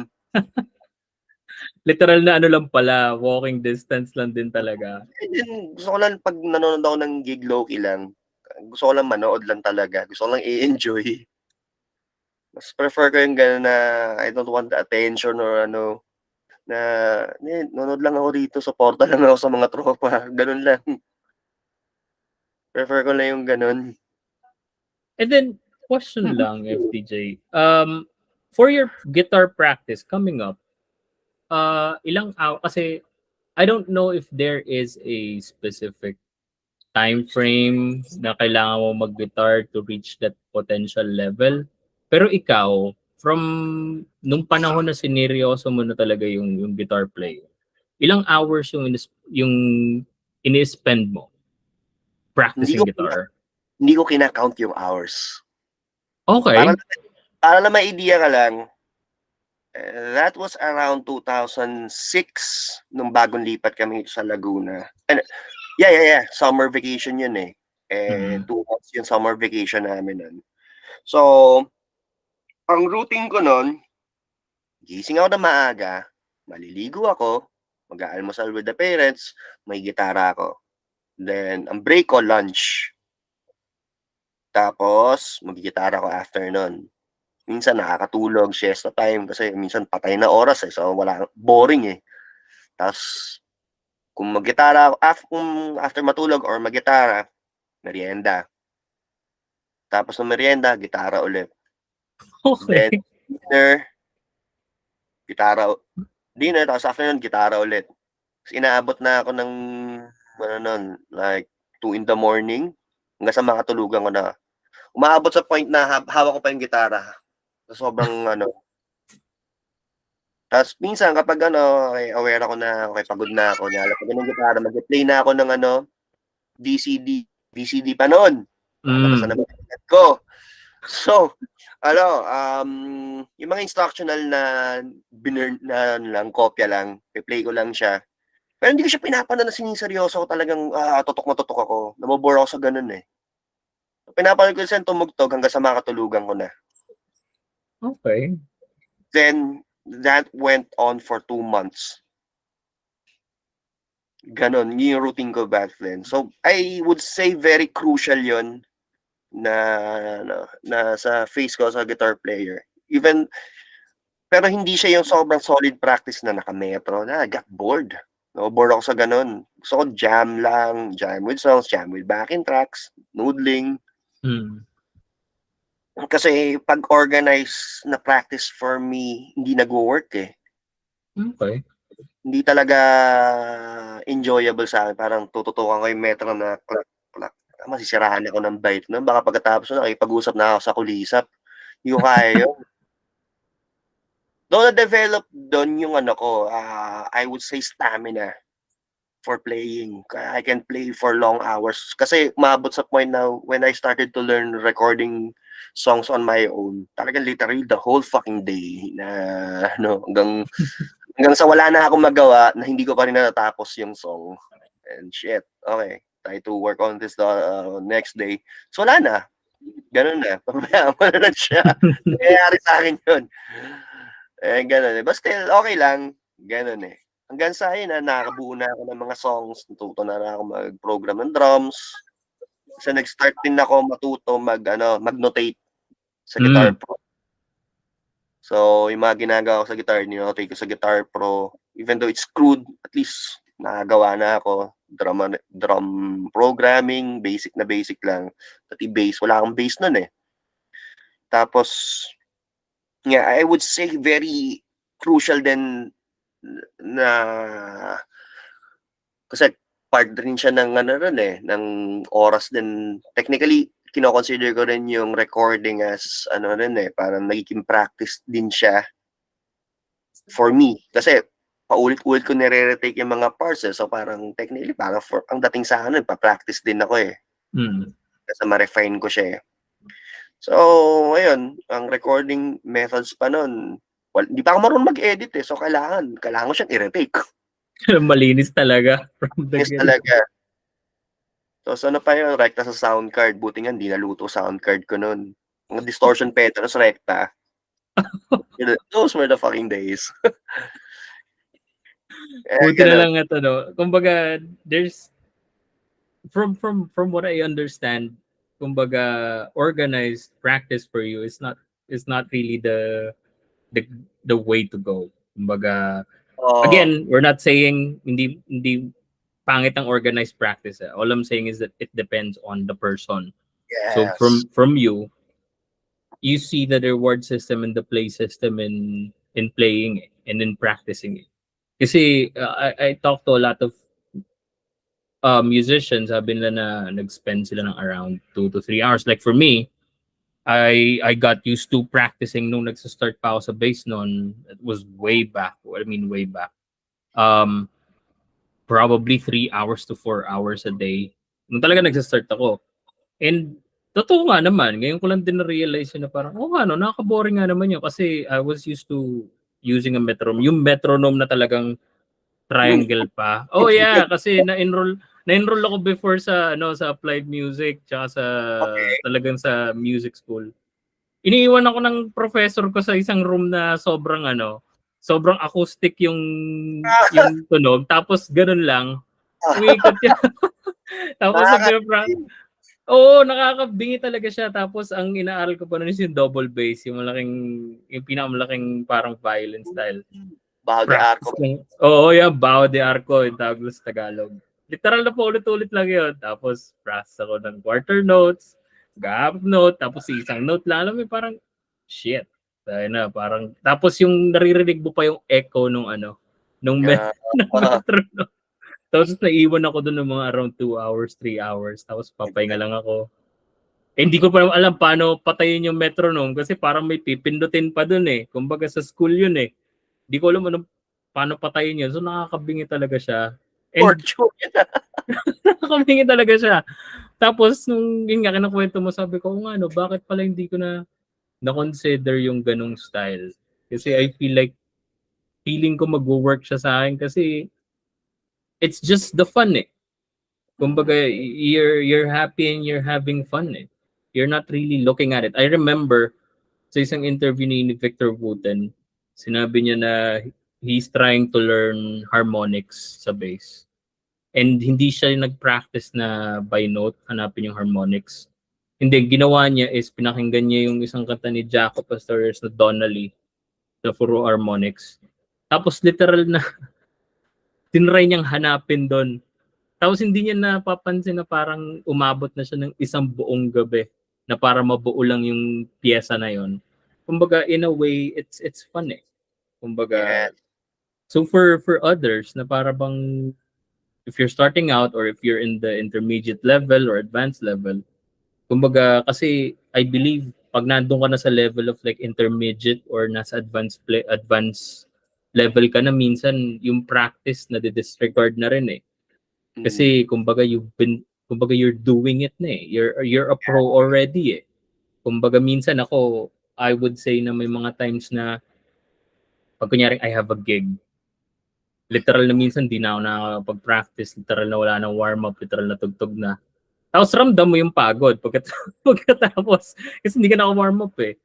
A: Literal na lang pala, walking distance lang din talaga.
B: And then, gusto ko lang, pag nanonood ako ng gig low-key lang, gusto ko lang manood lang talaga. Gusto ko lang i-enjoy. Mas prefer ko yung gano'n na I don't want the attention or na nanonood lang ako dito, suporta lang ako sa mga tropa. Ganun lang. Prefer ko lang yung ganun.
A: And then, question lang, FTJ. For your guitar practice coming up, ilang hour, kasi I don't know if there is a specific time frame na kailangan mo mag-guitar to reach that potential level. Pero ikaw, from nung panahon na sineryoso mo na talaga yung guitar play, ilang hours yung ini-spend mo practicing guitar?
B: Hindi ko kina-count yung hours.
A: Okay.
B: Para na may idea ka lang, that was around 2006 nung bagong lipat kami sa Laguna. And, yeah. Summer vacation yun eh. 2 months yung summer vacation namin nun. So, ang routine ko nun, gising ako na maaga, maliligo ako, mag-aalmusal with the parents, may gitara ako. Then, ang break ko, lunch. Tapos, mag-gitara ako after nun. Minsan nakakatulog, siesta time, kasi minsan patay na oras eh. So, boring eh. Tapos, kung mag-gitara, after matulog or mag-gitara, merienda. Tapos ng merienda, gitara ulit.
A: Okay.
B: Then, dinner, tapos after nun, gitara ulit. Tapos inaabot na ako ng, like 2 in the morning, hanggang sa makatulugan ko na. Umaabot sa point na hawak ko pa yung gitara. Sobrang Tapos minsan kapag aware ako na pagod na ako, pag ng gitara, mag-play na ako ng VCD pa noon. Tapos na naman ko. So, yung mga instructional na lang, kopya lang, i-play ko lang siya. Pero hindi ko siya pinapanood na siniseryoso ko talagang tutok na tutok ako. Nabobore ako sa ganun eh. Pinapanood ko siya tumugtog hanggang sa makatulugan ko na.
A: Okay.
B: Then, that went on for 2 months. Ganon, yung routine ko back then. So, I would say very crucial yon na sa face ko sa guitar player. Pero hindi siya yung sobrang solid practice na naka-metro na got bored. Bored ako sa ganon. Gusto ko jam lang, jam with songs, jam with backing tracks, noodling. Kasi pag-organize na practice for me, hindi nag-work eh.
A: Okay.
B: Hindi talaga enjoyable sa akin. Parang tututukan ko yung metro na clack. Masisirahan ako ng bite nun. Baka pagkatapos na nakipag-usap na ako sa kulisap. Hindi ko kaya yun. Though na-develop doon yung I would say stamina for playing. I can play for long hours. Kasi umabot sa point na when I started to learn recording songs on my own, talagang literally the whole fucking day na hanggang sa wala na akong magawa na hindi ko pa rin natatapos yung song. And shit, okay, try to work on this the next day. So wala na. Ganun na. Pabayaan mo na lang siya. Nangyayari sa akin yun. Ganun eh. But still, okay lang. Ganun eh. Hanggang sa yun nakakabuo na ako ng mga songs. Natuto na ako mag-program ng drums. Kasi nag-start din ako matuto mag-notate sa Guitar Pro. So, yung mga ginagawa ko sa guitar, nino-take ko sa Guitar Pro. Even though it's crude, at least nakagawa na ako. Drum programming, basic na basic lang. Pati bass, wala akong bass nun eh. Tapos, yeah, I would say very crucial din na kasi part rin siya ng ano rin eh, ng oras din. Technically, kino-consider ko rin yung recording as ano rin eh, parang nagiging practice din siya for me. Kasi paulit-ulit ko nire-retake yung mga parts eh. So parang technically, parang ang dating sa akin, pa-practice din ako eh. Kasi ma-refine ko siya eh. So, ayun, ang recording methods pa nun, hindi pa ako marunong mag-edit eh. So kailangan ko siyang i-retake.
A: Malinis talaga.
B: Malinis talaga. So ano pa yun, rekta sa sound card. Buti nga, hindi naluto sound card ko nun. Mga distortion pedals, rekta. Those were the fucking days.
A: Buti na lang ito, no? Kumbaga, there's, from what I understand, kumbaga, organized practice for you is not really the way to go. Kumbaga, again, we're not saying hindi pangit ang organized practice. All I'm saying is that it depends on the person.
B: Yes.
A: So from you see the reward system and the play system in playing it and in practicing it. Kasi I talk to a lot of musicians, sabi nila na nag-spend sila ng around 2 to 3 hours. Like for me, I got used to practicing nung nagsa-start pa ako sa bass noon. It was way back. Way back. Probably 3 hours to 4 hours a day. Nung talaga nagsa-start ako. And totoo nga naman, ngayon ko lang din na-realize na parang, nakaka-boring nga naman yun kasi I was used to using a metronome. Yung metronome na talagang triangle pa. Oh yeah, kasi na-enroll ako before sa sa applied music tsaka sa talagang sa music school. Iniiwan ako ng professor ko sa isang room na sobrang acoustic yung tunog, tapos ganun lang. Umiikot yan. Tapos nakakabingi talaga siya. Tapos ang inaaral ko pa noon is yung double bass, yung pinakamalaking parang violin style.
B: Baho de Arco.
A: Baho de Arco in Douglas, Tagalog. Literal na po ulit-ulit lang yun. Tapos practice ako ng quarter notes, half note, tapos isang note lang. Alam mo, parang shit. Parang, tapos yung naririnig mo pa yung echo nung metronome. Tapos naiwan ako doon ng mga around 2 hours, 3 hours. Tapos papahinga lang ako. Hindi ko pa alam paano patayin yung metronome kasi parang may pipindutin pa doon eh. Kumbaga sa school yun eh. Hindi ko alam paano patayin yun. So nakakabingi talaga siya. Nakakabingi talaga siya. Tapos nung yun nga kinukwento mo, sabi ko, bakit pala hindi ko na-consider yung ganong style? Kasi I feel like feeling ko mag-work siya sa akin kasi it's just the fun eh. Kumbaga, you're happy and you're having fun eh. You're not really looking at it. I remember sa isang interview ni Victor Wooten, sinabi niya na he's trying to learn harmonics sa bass. And hindi siya nag-practice na by note, hanapin yung harmonics. Hindi, ginawa niya is pinakinggan niya yung isang kanta ni Jaco Pastorius na Donnelly, the Furo Harmonics. Tapos literal na tinry niyang hanapin doon. Tapos hindi niya napapansin na parang umabot na siya ng isang buong gabi na para mabuo lang yung pyesa na yon. Kumbaga, in a way, it's fun eh. Kumbaga, so for others na para bang if you're starting out or if you're in the intermediate level or advanced level, kumbaga, kasi I believe pag nandun ka na sa level of like intermediate or nasa advanced level ka na, minsan yung practice na disregard na rin eh. Kasi kumbaga you're doing it na eh. You're a pro already eh. Kumbaga minsan ako, I would say na may mga times na pag kunyaring I have a gig, literal na minsan di na ako nakapag-practice, literal na wala nang warm-up, literal na tugtog na. Tapos ramdam mo yung pagod pagkatapos kasi hindi ka naka-warm up eh.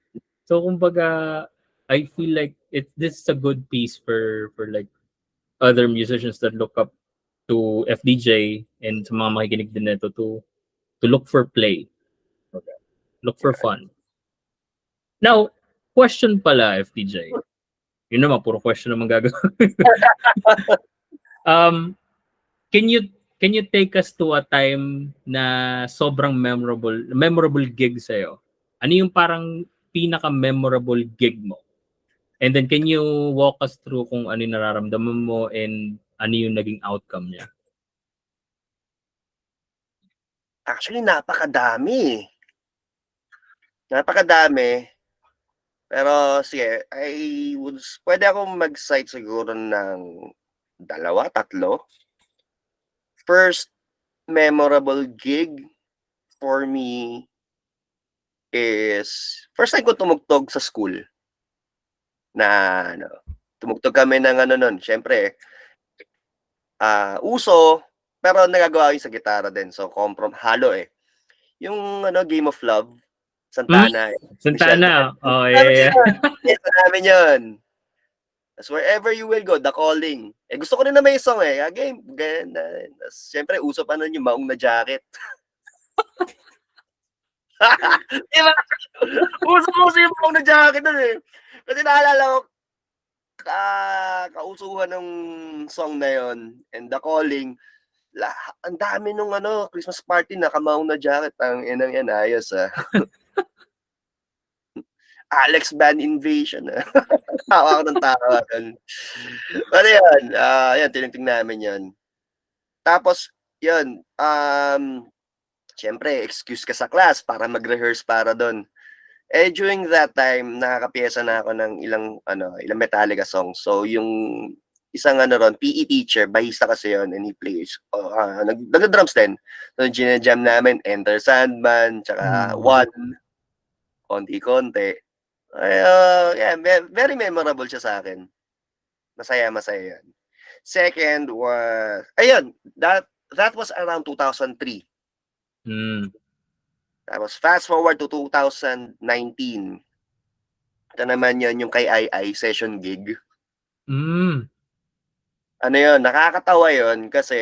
A: So kumbaga, I feel like this is a good piece for like other musicians that look up to FDJ and sa mga makikinig din nito to look for play. Look for fun. Now, question pala, FTJ. Yun naman, puro question naman gagawin. Can you take us to a time na sobrang memorable gig sa'yo? Ano yung parang pinaka-memorable gig mo? And then can you walk us through kung ano yung nararamdaman mo and ano yung naging outcome niya?
B: Actually, napakadami. Napakadami. Pero sige, pwede akong mag-cite siguro ng 2, 3. First memorable gig for me is first time ko tumugtog sa school. Na ano, tumugtog kami ng ano nun, siyempre, uso, pero nagagawa ko sa gitara din. So, halo eh. Yung ano, Game of Love, Santana.
A: Santana. Oh, yeah.
B: Yes, namin yun. Tapos Wherever You Will Go, The Calling. Gusto ko rin na may song eh. Again, ganyan. Siyempre, uso pa nun yung maong na jacket. Diba? Uso yung maong na jacket nun eh. Kasi naalala ko, kausuhan ng song na yon and The Calling, ang dami nung Christmas party na kamaong na jacket. Ang inang yan, ayos Alex Band Invasion. Tawa ako ng tawa. Pero yan, tinitingnan namin yan. Tapos, yun, siyempre, excuse ka sa class para mag-rehearse para doon. During that time, nakakapiyesa na ako ng ilang Metallica songs. So, yung isang ron, PE teacher, bahista kasi yon and he plays, nag-drums din. So, ginajam namin, Enter Sandman, tsaka One, konti-konti. Very memorable siya sa akin. Masaya yan. Second was, that was around 2003. Tapos fast forward to 2019. Ito naman yun, yung kay Ai session gig. Ano yun, nakakatawa yun kasi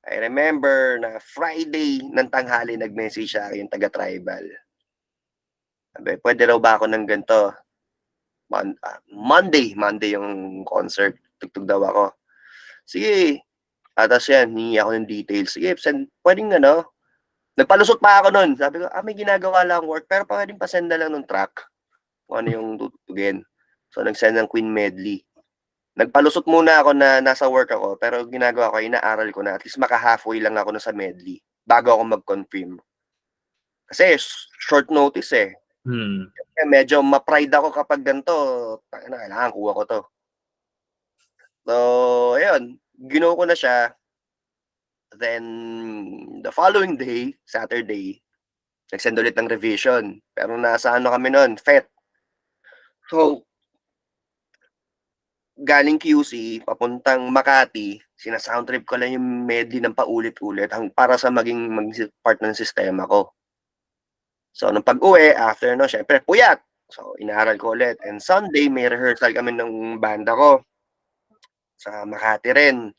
B: I remember na Friday ng tanghali nag-message siya yung taga-tribal. Sabi, pwede raw ba ako ng ganito? Monday yung concert. Tugtog daw ako. Sige. Tapos yan, hihingi ako ng details. Sige, pwedeng nagpalusot pa ako nun. Sabi ko, may ginagawa lang work, pero pwedeng pasend na lang ng track kung ano yung tutugin. So, nag-send ng Queen medley. Nagpalusot muna ako na nasa work ako, pero ginagawa ko, inaaral ko na. At least maka-halfway lang ako na sa medley bago ako mag-confirm. Kasi short notice eh. Medyo ma-pride ako kapag ganito. Kailangan kuha ko to. So, ayun. Ginawa ko na siya. Then, the following day, Saturday, nag-send ulit ng revision. Pero nasa kami nun, FET. So, galing QC, papuntang Makati, sinasoundtrip ko lang yung medley ng paulit-ulit para sa maging part ng sistema ko. So, nung pag-uwi, after syempre, puyat. So, inaaral ko ulit. And Sunday, may rehearsal kami ng banda ko sa Makati rin.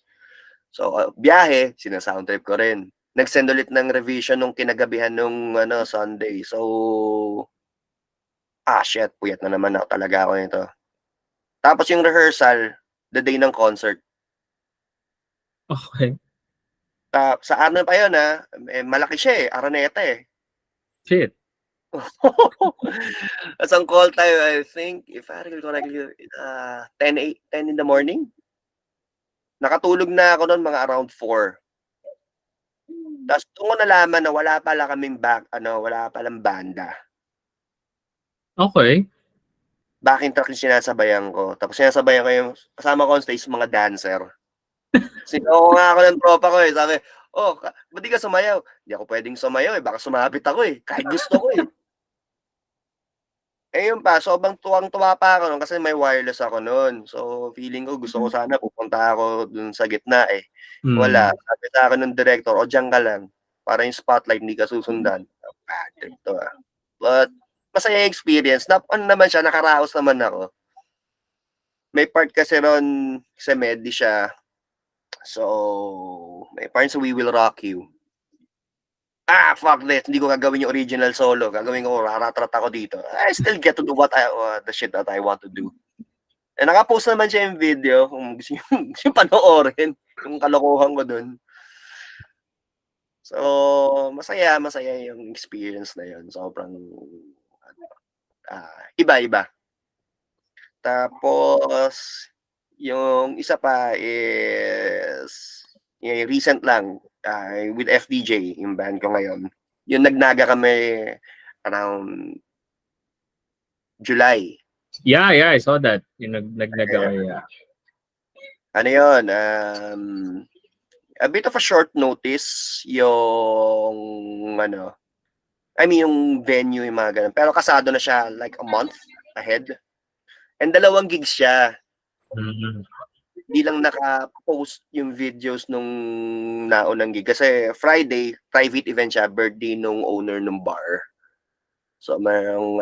B: So, biyahe, sinasoundtrip ko rin. Nag-send ulit ng revision nung kinagabihan nung Sunday. So, shit, puyat na naman ako talaga ako nito. Tapos yung rehearsal, the day ng concert.
A: Okay.
B: Sa ano pa yun malaki siya Araneta
A: Shit.
B: As ang call time, I think, if I recall correctly, 10 in the morning. Nakatulog na ako noon mga around 4. Tapos doon ko nalaman na wala pala kaming wala palang banda.
A: Okay.
B: Backing track yung sinasabayan ko. Tapos sinasabayan ko yung kasama ko on stage mga dancer. Sinoko nga ako ng tropa ko Sabi, ba't di ka sumayaw? Hindi ako pwedeng sumayaw baka sumabit ako kahit gusto ko yun pa, sobrang tuwang-tuwa pa ako nun kasi may wireless ako nun. So, feeling ko gusto ko sana pupunta ako dun sa gitna Wala. Sabi sa akin ng director, diyan ka lang. Para yung spotlight hindi ka susundan. Bad trip to But, masaya experience. Ano naman siya, nakaraos naman ako. May part kasi ron sa medley siya. So, may part sa We Will Rock You. fuck this, hindi ko gagawin yung original solo, gagawin ko, raratrat ako dito. I still get to do the shit that I want to do. Naka-post naman siya yung video, kung gusto yung panoorin, yung kalokohan ko dun. So, masaya yung experience na yun. Sobrang, iba-iba. Tapos, yung isa pa is, yung recent lang, with FDJ, yung band ko ngayon. Yung nagnaga kami around July.
A: Yeah, I saw that. Yung nagnaga kayo.
B: Ano yun, a bit of a short notice yung yung venue, yung mga ganun. Pero kasado na siya like a month ahead. And 2 gigs siya. Hindi lang naka-post yung videos nung naunang gig. Kasi Friday, private event siya, birthday nung owner ng bar. So mayroong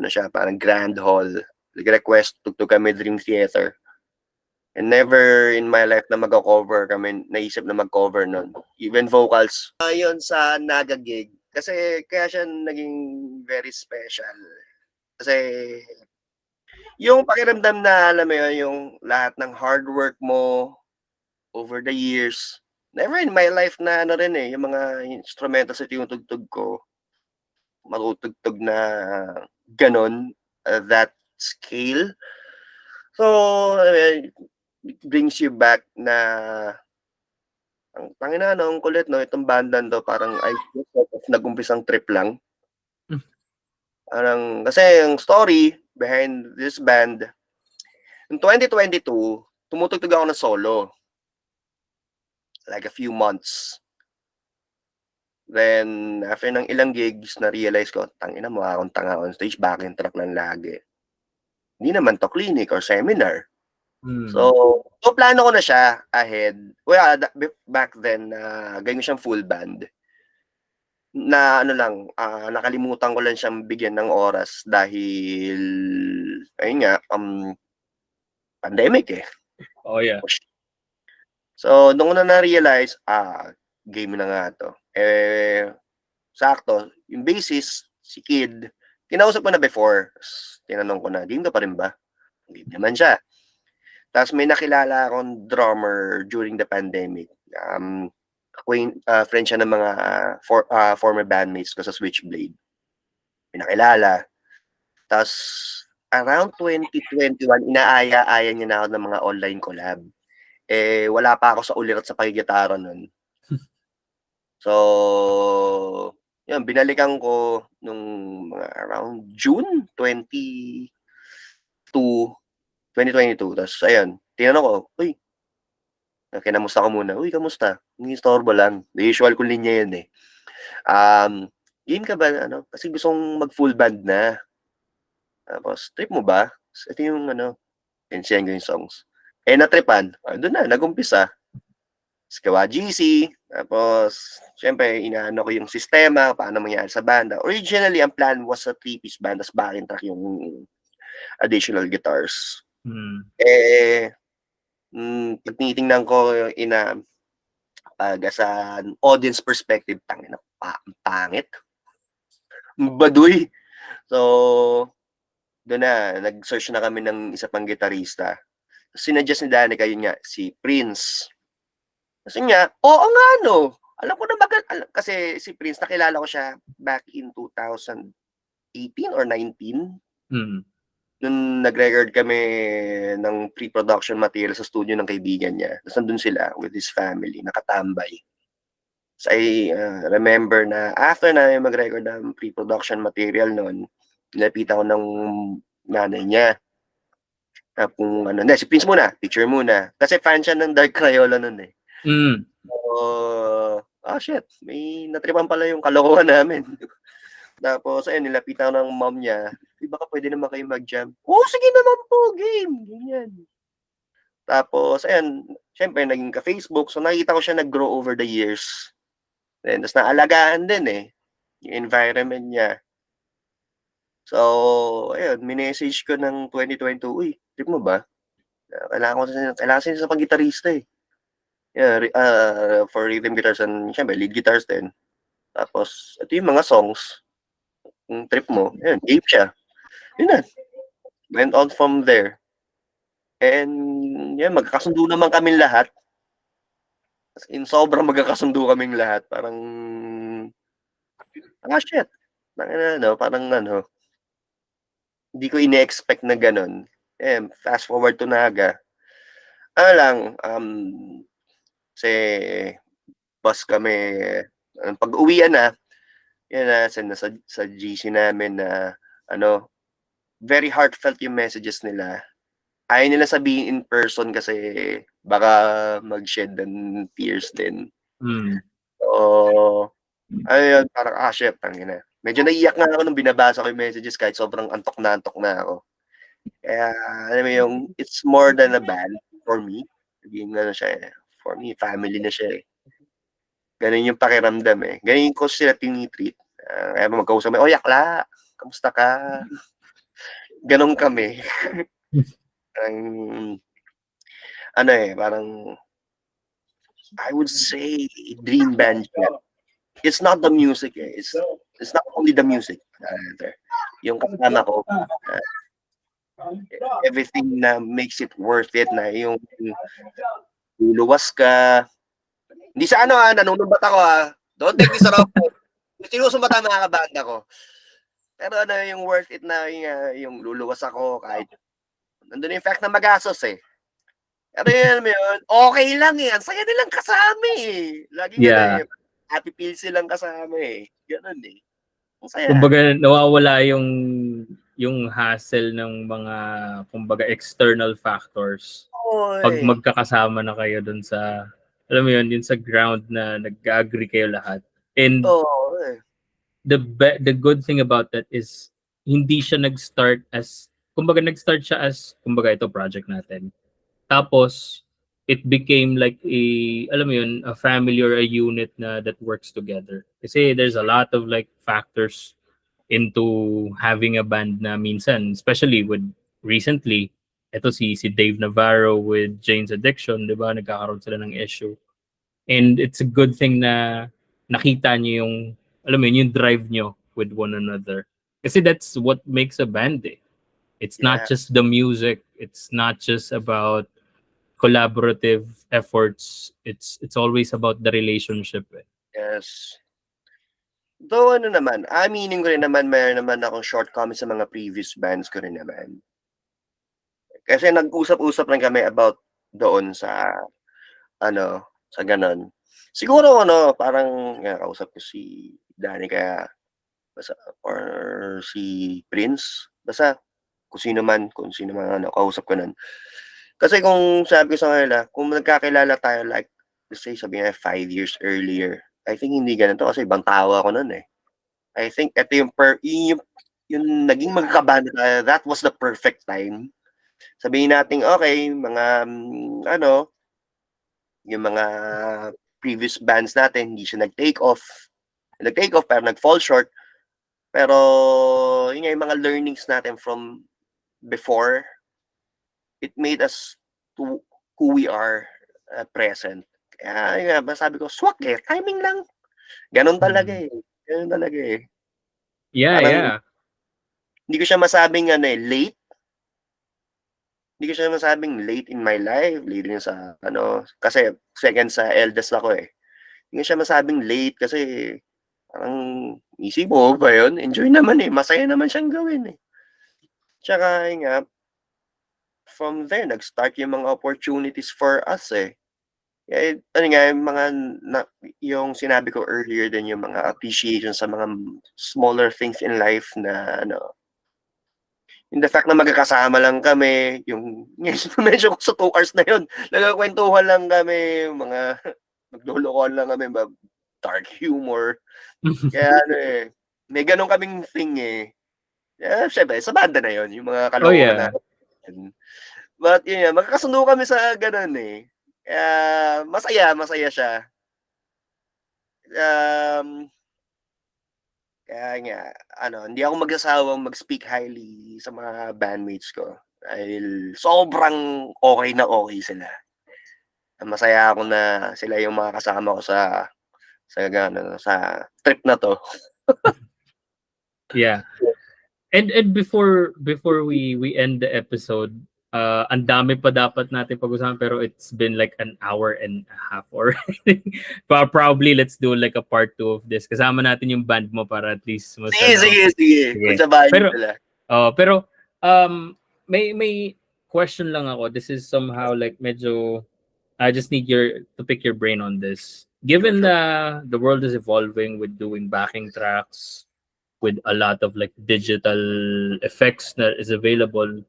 B: siya, parang grand hall. Nag-request, tugtog kami Dream Theater. And never in my life na mag-cover kami, naisip na mag-cover nun. Even vocals. Yun sa Naga gig. Kasi kaya siya naging very special. Kasi yung pakiramdam na, alam mo yun, yung lahat ng hard work mo over the years. Never in my life na yung mga instrumento sa tinutugtog ko, matutugtog na ganon, that scale. So, it brings you back na ang tangina ang kulit itong bandan to, parang I sort of nag-umpisang trip lang. Parang kasi yung story behind this band, in 2022, tumutugtog ako ng solo. Like a few months. Then, after ng ilang gigs, na-realize ko, tangina mo akong tanga on stage, backing track lang lagi. Hindi naman to clinic or seminar. So plano ko na siya ahead. Well, back then, ganyan siyang full band. Na nakalimutan ko lang siyang bigyan ng oras dahil, ayun nga, pandemic eh.
A: Oh yeah.
B: So, nung na-realize, game na nga to. Sakto, yung bassist, si Kid, kinausap ko na before. Tinanong ko na, game ka pa rin ba? Game naman siya. Tapos may nakilala akong drummer during the pandemic. Friend siya ng mga former bandmates ko sa Switchblade. May nakilala. Tapos, around 2021, inaaya-aya niya na ako ng mga online collab. Wala pa ako sa ulirat sa pagigitara nun. So, yun, binalikan ko nung around June 2022. Tapos, ayun, tinanong ko, uy, kinamusta ko muna. Uy, kamusta? Hindi istorbo lang. The usual kong linya yun eh. Game ka ba? Kasi gusto kong mag-full band na. Tapos, trip mo ba? Ito yung pensiyan ko yung songs. Natripan. Doon na, nag-umpisa. Gawa GC. Tapos, syempre, inaano ko yung sistema, paano mangyari sa banda. Originally, ang plan was a 3-piece band, tapos backing track yung additional guitars. Pag tinitingnan ko sa audience perspective, tangina, pangit. Baduy. So, doon na, nag-search na kami ng isa pang gitarista. Sinuggest ni Danica, yun nga, si Prince. Kasi nga, oo nga no. Alam ko na kasi si Prince, nakilala ko siya back in 2018 or 19. Nung nag-record kami ng pre-production material sa studio ng kaibigan niya. Tapos nandun sila with his family, nakatambay. So I remember na after na mag-record ng pre-production material noon, nilapitan ko ng nanay niya. Kung si Prince muna, picture muna. Kasi fan siya ng Dark Crayola noon eh. So, shit, may natripan pala yung kalokohan namin. Tapos, ayun, nilapitan ng mom niya, baka pwede naman kayo mag-jam. Sige naman po, game. Ganyan. Tapos, ayun, syempre, naging ka-Facebook. So, nakikita ko siya nag-grow over the years. Then, tapos naalagaan din eh, yung environment niya. So, ayun, minessage ko ng 2022, uy, trip mo ba? Kailangan siya sa pang-gitarista eh. Yeah, for rhythm guitars and syempre, lead guitars din. Tapos, ito yung mga songs. Kung trip mo, yun, game siya. Yun na. Went on from there. And, yan, magkakasundo naman kaming lahat. As in, sobrang magkakasundo kaming lahat. Parang, shit. Parang hindi ko ine-expect na ganun. Fast forward to Naga. Lang, kasi bus kami, pag-uwian na, yan na, sa GC namin na, very heartfelt yung messages nila. Ayaw nila sabihin in person kasi baka mag-shed ng tears din. So, ayun, parang, shit, tangina. Medyo naiyak nga ako nung binabasa ko yung messages kahit sobrang antok na ako. Kaya, alam mo yung, it's more than a band for me. Sabihin na siya, for me, family na siya eh. Ganun yung pakiramdam eh. Ganun ko sila tinitreat. Kaya magkausap kami, yakla, kamusta ka? Ganun kami. Parang, I would say, dream band siya. It's not the music eh. It's not only the music. Yung kasama ko, everything na makes it worth it na yung luluwas ka. Hindi sa nanunumbat ako Don't take this wrong. Sinusumbat ang mga kabanda ko. Pero yung worth it na yung luluwas ako kahit nandun yung fact na magastos eh. Pero yun, okay lang eh. Ang saya nilang kasama eh. Laging happy pills silang kasama eh. Ganun eh. Ang saya.
A: Kumbaga nawawala yung hassle ng mga kumbaga external factors. Pag magkakasama na kayo dun sa, alam mo yun sa ground na nag-agree kayo lahat. And the good thing about that is hindi siya nag-start as, kumbaga nag-start siya as, kumbaga ito project natin. Tapos it became like alam mo yun, a family or a unit na that works together. Kasi there's a lot of like factors into having a band na minsan, especially with recently, ito si Dave Navarro with Jane's Addiction, di ba? Nagkakaroon sila ng issue. And it's a good thing na nakita niyo yung, alam mo yun, yung drive nyo with one another. Kasi that's what makes a band eh. It's not just the music. It's not just about collaborative efforts. It's always about the relationship eh.
B: Yes. Though naman, aminin ko rin naman, mayroon naman akong shortcomings sa mga previous bands ko rin naman. Kasi nag-usap-usap lang kami about doon sa sa ganon. Siguro parang kausap ko si Danny or si Prince. Basta kung sino man kausap ko nun. Kasi kung sabi ko sa kanila, kung nagkakilala tayo like, let's say, sabihin 5 years earlier, I think hindi ganito kasi ibang tao ako nun eh. I think ito yung naging magkakabanda tayo, that was the perfect time. Sabihin natin, okay, mga, yung mga previous bands natin, hindi siya nag-take off. Nag-take off, pero nag-fall short. Pero, yun yung mga learnings natin from before, it made us to who we are present. Kaya sabi ko, swak eh, timing lang. Ganon talaga eh. Ganon talaga eh.
A: Yeah.
B: Hindi ko siya masabing late. Hindi ko siya masabing late in my life. Late din sa, kasi second sa eldest ako eh. Hindi ko siya masabing late kasi parang isip mo ba yun? Enjoy naman eh. Masaya naman siyang gawin eh. Tsaka from there, nag-start yung mga opportunities for us eh. Yung sinabi ko earlier din, yung mga appreciation sa mga smaller things in life na in the fact na magkakasama lang kami, yung medyo sa 2 hours na yun, nagkakwentuhan lang kami, mga naglolokohan lang kami, dark humor. Kaya may ganun kaming thing eh. Syempre, sa banda na yun, yung mga kalokohan natin. But yun, magkakasundo kami sa ganun eh. Kaya masaya siya. Kaya nga, hindi ako magsasawang mag-speak highly sa mga bandmates ko. Dahil sobrang okay sila. Masaya ako na sila yung mga kasama ko sa sa trip na to.
A: Yeah. And before we end the episode, ang dami pa dapat natin pag-usapan pero it's been like an hour and a half already. But probably let's do like a part 2 of this. Kasama natin yung band mo para at least mas
B: Sige. Kung
A: Pero
B: sila.
A: pero may question lang ako. This is somehow like medyo I just need to pick your brain on this. Given the world is evolving with doing backing tracks, with a lot of like digital effects that is available,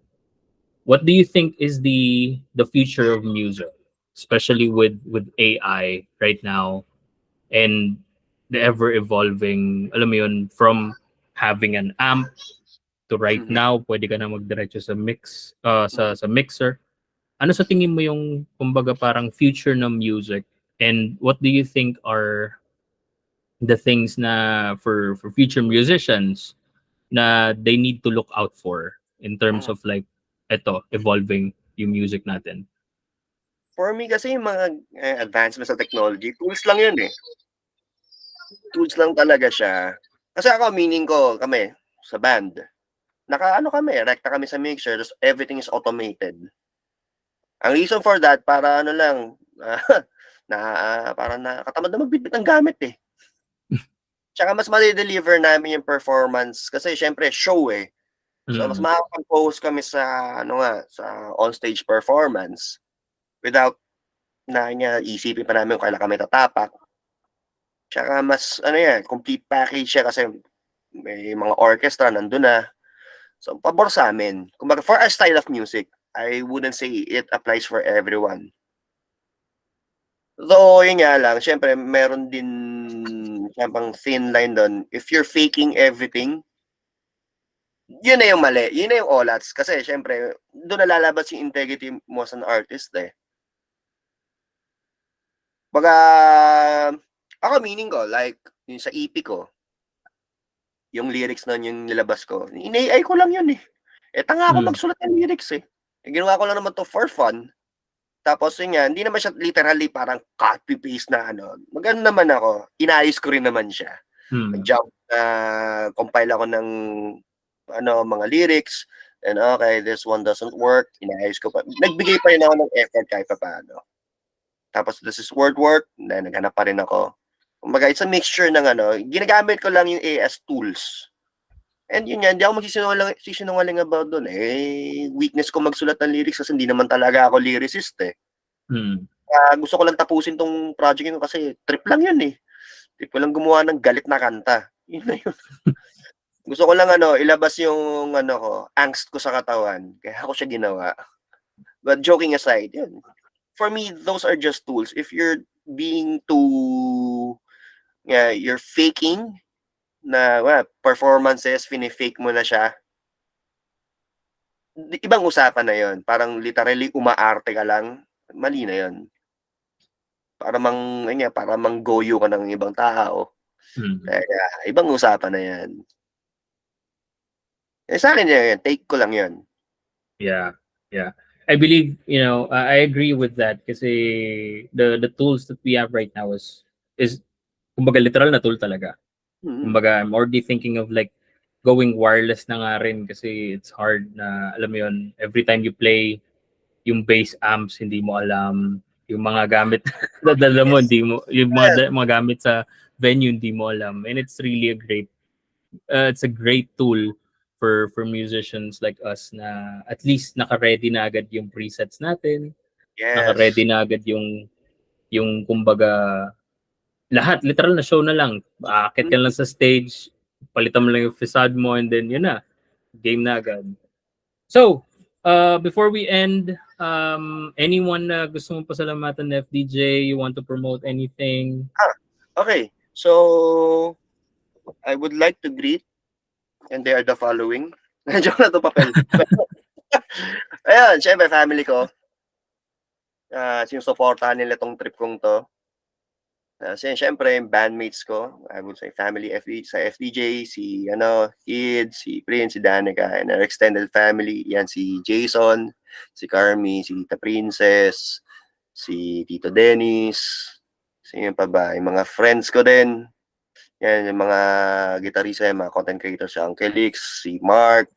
A: what do you think is the future of music, especially with AI right now and the ever evolving, alam mo yun, from having an amp to right now pwede ka na magdiretso sa sa mixer. Ano sa tingin mo yung kumbaga parang future ng music, and what do you think are the things na for future musicians na they need to look out for in terms of like evolving yung music natin?
B: For me kasi yung mga advancements sa technology, tools lang yun eh. Tools lang talaga siya. Kasi ako, meaning ko, kami, sa band, rekta kami sa mixer, everything is automated. Ang reason for that, para parang nakatamad na magbitbit ng gamit eh. Tsaka mas ma-deliver namin yung performance kasi syempre show eh. So mas makakapag-focus kami sa sa on-stage performance without isipin pa namin kung kailan kami tatapak. Tsaka mas complete package siya kasi may mga orchestra nandun na. So pabor sa amin. Kumbaga for our style of music, I wouldn't say it applies for everyone. Though, yun nga lang, syempre, meron din siyang thin line doon. If you're faking everything, yun na yung mali. Yun na yung olats. Kasi, syempre, doon nalalabas yung integrity mo as an artist eh. Baga, ako meaning ko, like, yung sa EP ko, yung lyrics nun yung nilabas ko, in-AI ko lang yun eh. Tanga ako magsulat ng lyrics eh. Ginawa ko lang naman to for fun. Tapos yun nga, hindi naman siya literally parang copy-paste na Magano naman ako, inayos ko rin naman siya. Nag-jump compile ako ng mga lyrics, and okay, this one doesn't work, inayos ko pa. Nagbigay pa rin ako ng effort kahit pa paano. Tapos this is work, then naghanap pa rin ako. Kumbaga, it's a mixture ng ginagamit ko lang yung AI as tools. And yun nga, hindi ako magsisinungaling about doon. Weakness ko magsulat ng lyrics kasi hindi naman talaga ako lyricist eh. Gusto ko lang tapusin tong project ko kasi trip lang yun eh. Trip ko lang gumawa ng galit na kanta. Yun na yun. Gusto ko lang ilabas yung angst ko sa katawan. Kaya ako siya ginawa. But joking aside, yun. For me, those are just tools. If you're being you're faking na performances, fini-fake mo na siya, ibang usapan na yon. Parang literally umaarte ka lang, mali na yon. Para manggoyo ka ng ibang tao. Kaya ibang usapan na yan. Sa akin yan, take ko lang yan.
A: Yeah. I believe, I agree with that kasi the tools that we have right now is kumbaga literal na tool talaga. Kumbaga, I'm already thinking of like going wireless na nga rin kasi it's hard na, alam mo yun, every time you play yung bass amps, hindi mo alam. Yung mga gamit na dala mo, hindi mo, yung mga gamit sa venue, hindi mo alam. And it's really it's a great tool for musicians like us na at least naka-ready na agad yung presets natin.
B: Yes.
A: Naka-ready na agad yung kumbaga lahat, literal na show na lang. Aakit ka lang sa stage, palitan mo lang yung facade mo, and then yun na, game na agad. So, before we end, anyone na gusto mong pasalamatan na FDJ, you want to promote anything?
B: Okay, so I would like to greet, and they are the following. Joke na to papel. Ayan, syempre family ko. Sinusuportahan nila tong trip kong to. Siyempre, bandmates ko, I would say family sa FDJ, si Kid, si Prince, si Danica, and our extended family. Yan si Jason, si Carmi, si Tita Princess, si Tito Dennis, Sino pa ba? Yung mga friends ko din. Yan, yung mga gitarista, yung mga content creators, si Uncle Lix, si Mark,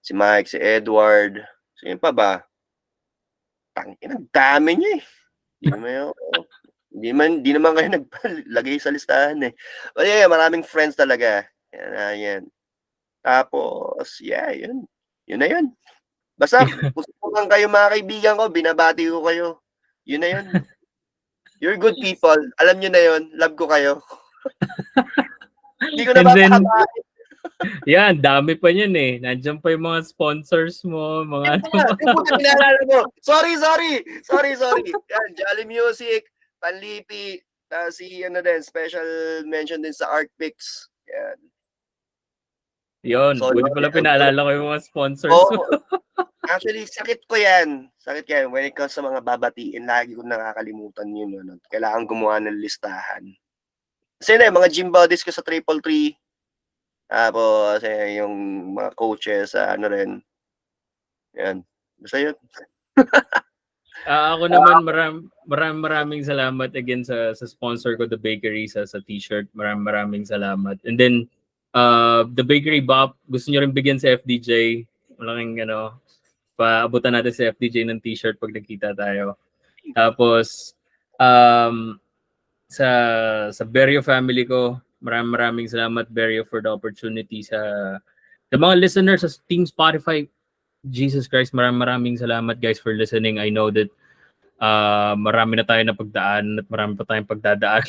B: si Mike, si Edward. Sino pa ba? Tangina, ang dami niya eh. Di naman kayo naglagay sa listahan eh. But yeah, maraming friends talaga. Yan. Tapos, yeah, yun. Yun na yun. Basta, gusto ko lang kayo mga kaibigan ko, binabati ko kayo. Yun na yun. You're good people. Alam nyo na yun. Love ko kayo. Hindi ko na papakabain.
A: Yan, dami pa yun eh. Nandiyan pa yung mga sponsors mo, mga
B: Sorry. Yan, Jolly Music, Panlipi, si special mention din sa Artpix. Yan.
A: Yun, buti pala pinaalala ko yung mga sponsors mo.
B: Actually, sakit ko yan. When it comes sa mga babatiin, lagi ko nakakalimutan yun. Kailangan gumawa ng listahan. Kasi mga gym buddies ko sa 333. Tapos, yung mga coaches sa rin. Yan. Basta yun.
A: Ako naman, maraming salamat again sa sponsor ko, The Bakery, sa t-shirt. Maraming salamat. And then, The Bakery Bop, gusto nyo rin bigyan sa FDJ. Malaking, paabutan natin sa FDJ ng t-shirt pag nakita tayo. Tapos, sa Berio family ko, maraming salamat, Berio, for the opportunity. Sa mga listeners sa Team Spotify, Jesus Christ, maraming salamat guys for listening. I know that marami na tayo na pagdaan at marami pa tayong pagdadaan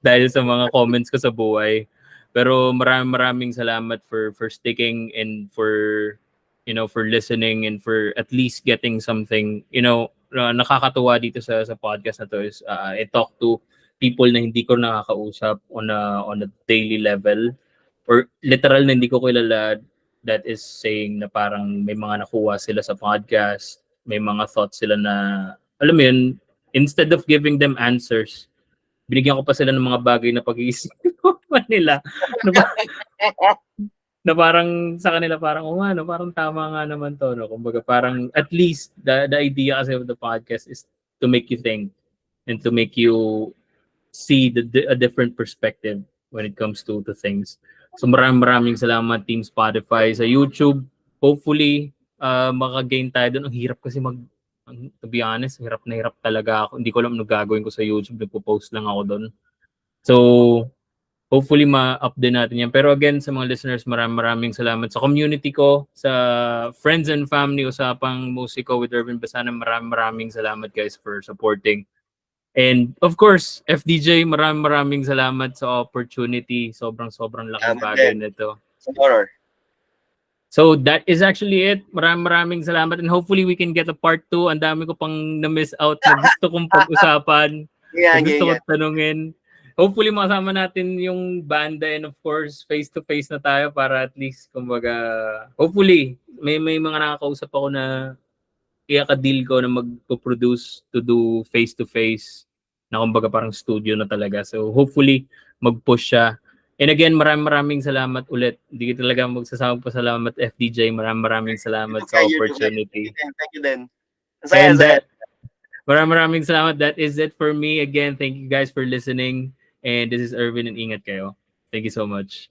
A: dahil sa mga comments ko sa buhay. Pero maraming salamat for sticking and for listening and for at least getting something, nakakatuwa dito sa podcast na to is I talk to people na hindi ko nakakausap on a daily level, or literal na hindi ko kilala, that is saying na parang may mga nakuha sila sa podcast, may mga thoughts sila na, alam mo yun, instead of giving them answers, binigyan ko pa sila ng mga bagay na pag-iisip pa nila. Na parang sa kanila parang parang tama nga naman to, no? Kumbaga parang at least the idea kasi of the podcast is to make you think and to make you see a different perspective when it comes to things. So maraming salamat Team Spotify. Sa YouTube, hopefully maka-gain tayo doon. Ang hirap kasi to be honest, hirap na hirap talaga ako. Hindi ko alam ano gagawin ko sa YouTube. Nagpo-post lang ako doon. So hopefully ma-up din natin yan. Pero again, sa mga listeners, maraming salamat. Sa community ko, sa friends and family, Usapang Musiko with Ervin Basana, maraming salamat guys for supporting. And of course, FDJ, maraming salamat sa opportunity. Sobrang laking bagay nito. So that is actually it. Maraming salamat, and hopefully we can get a part 2. Ang dami ko pang na-miss out na gusto kong pag-usapan. Gusto kong tanungin. Hopefully makasama natin yung banda, and of course face-to-face na tayo para at least, kumbaga, hopefully may mga nakakausap ako na i-deal ko na mag-produce to do face-to-face na kumbaga parang studio na talaga. So hopefully mag-push siya. And again, maraming salamat ulit. Hindi ko talaga magsasawang pasalamat FDJ. Maraming salamat sa opportunity.
B: Thank you din.
A: And that, maraming salamat. That is it for me. Again, thank you guys for listening. And this is Ervin, and ingat kayo. Thank you so much.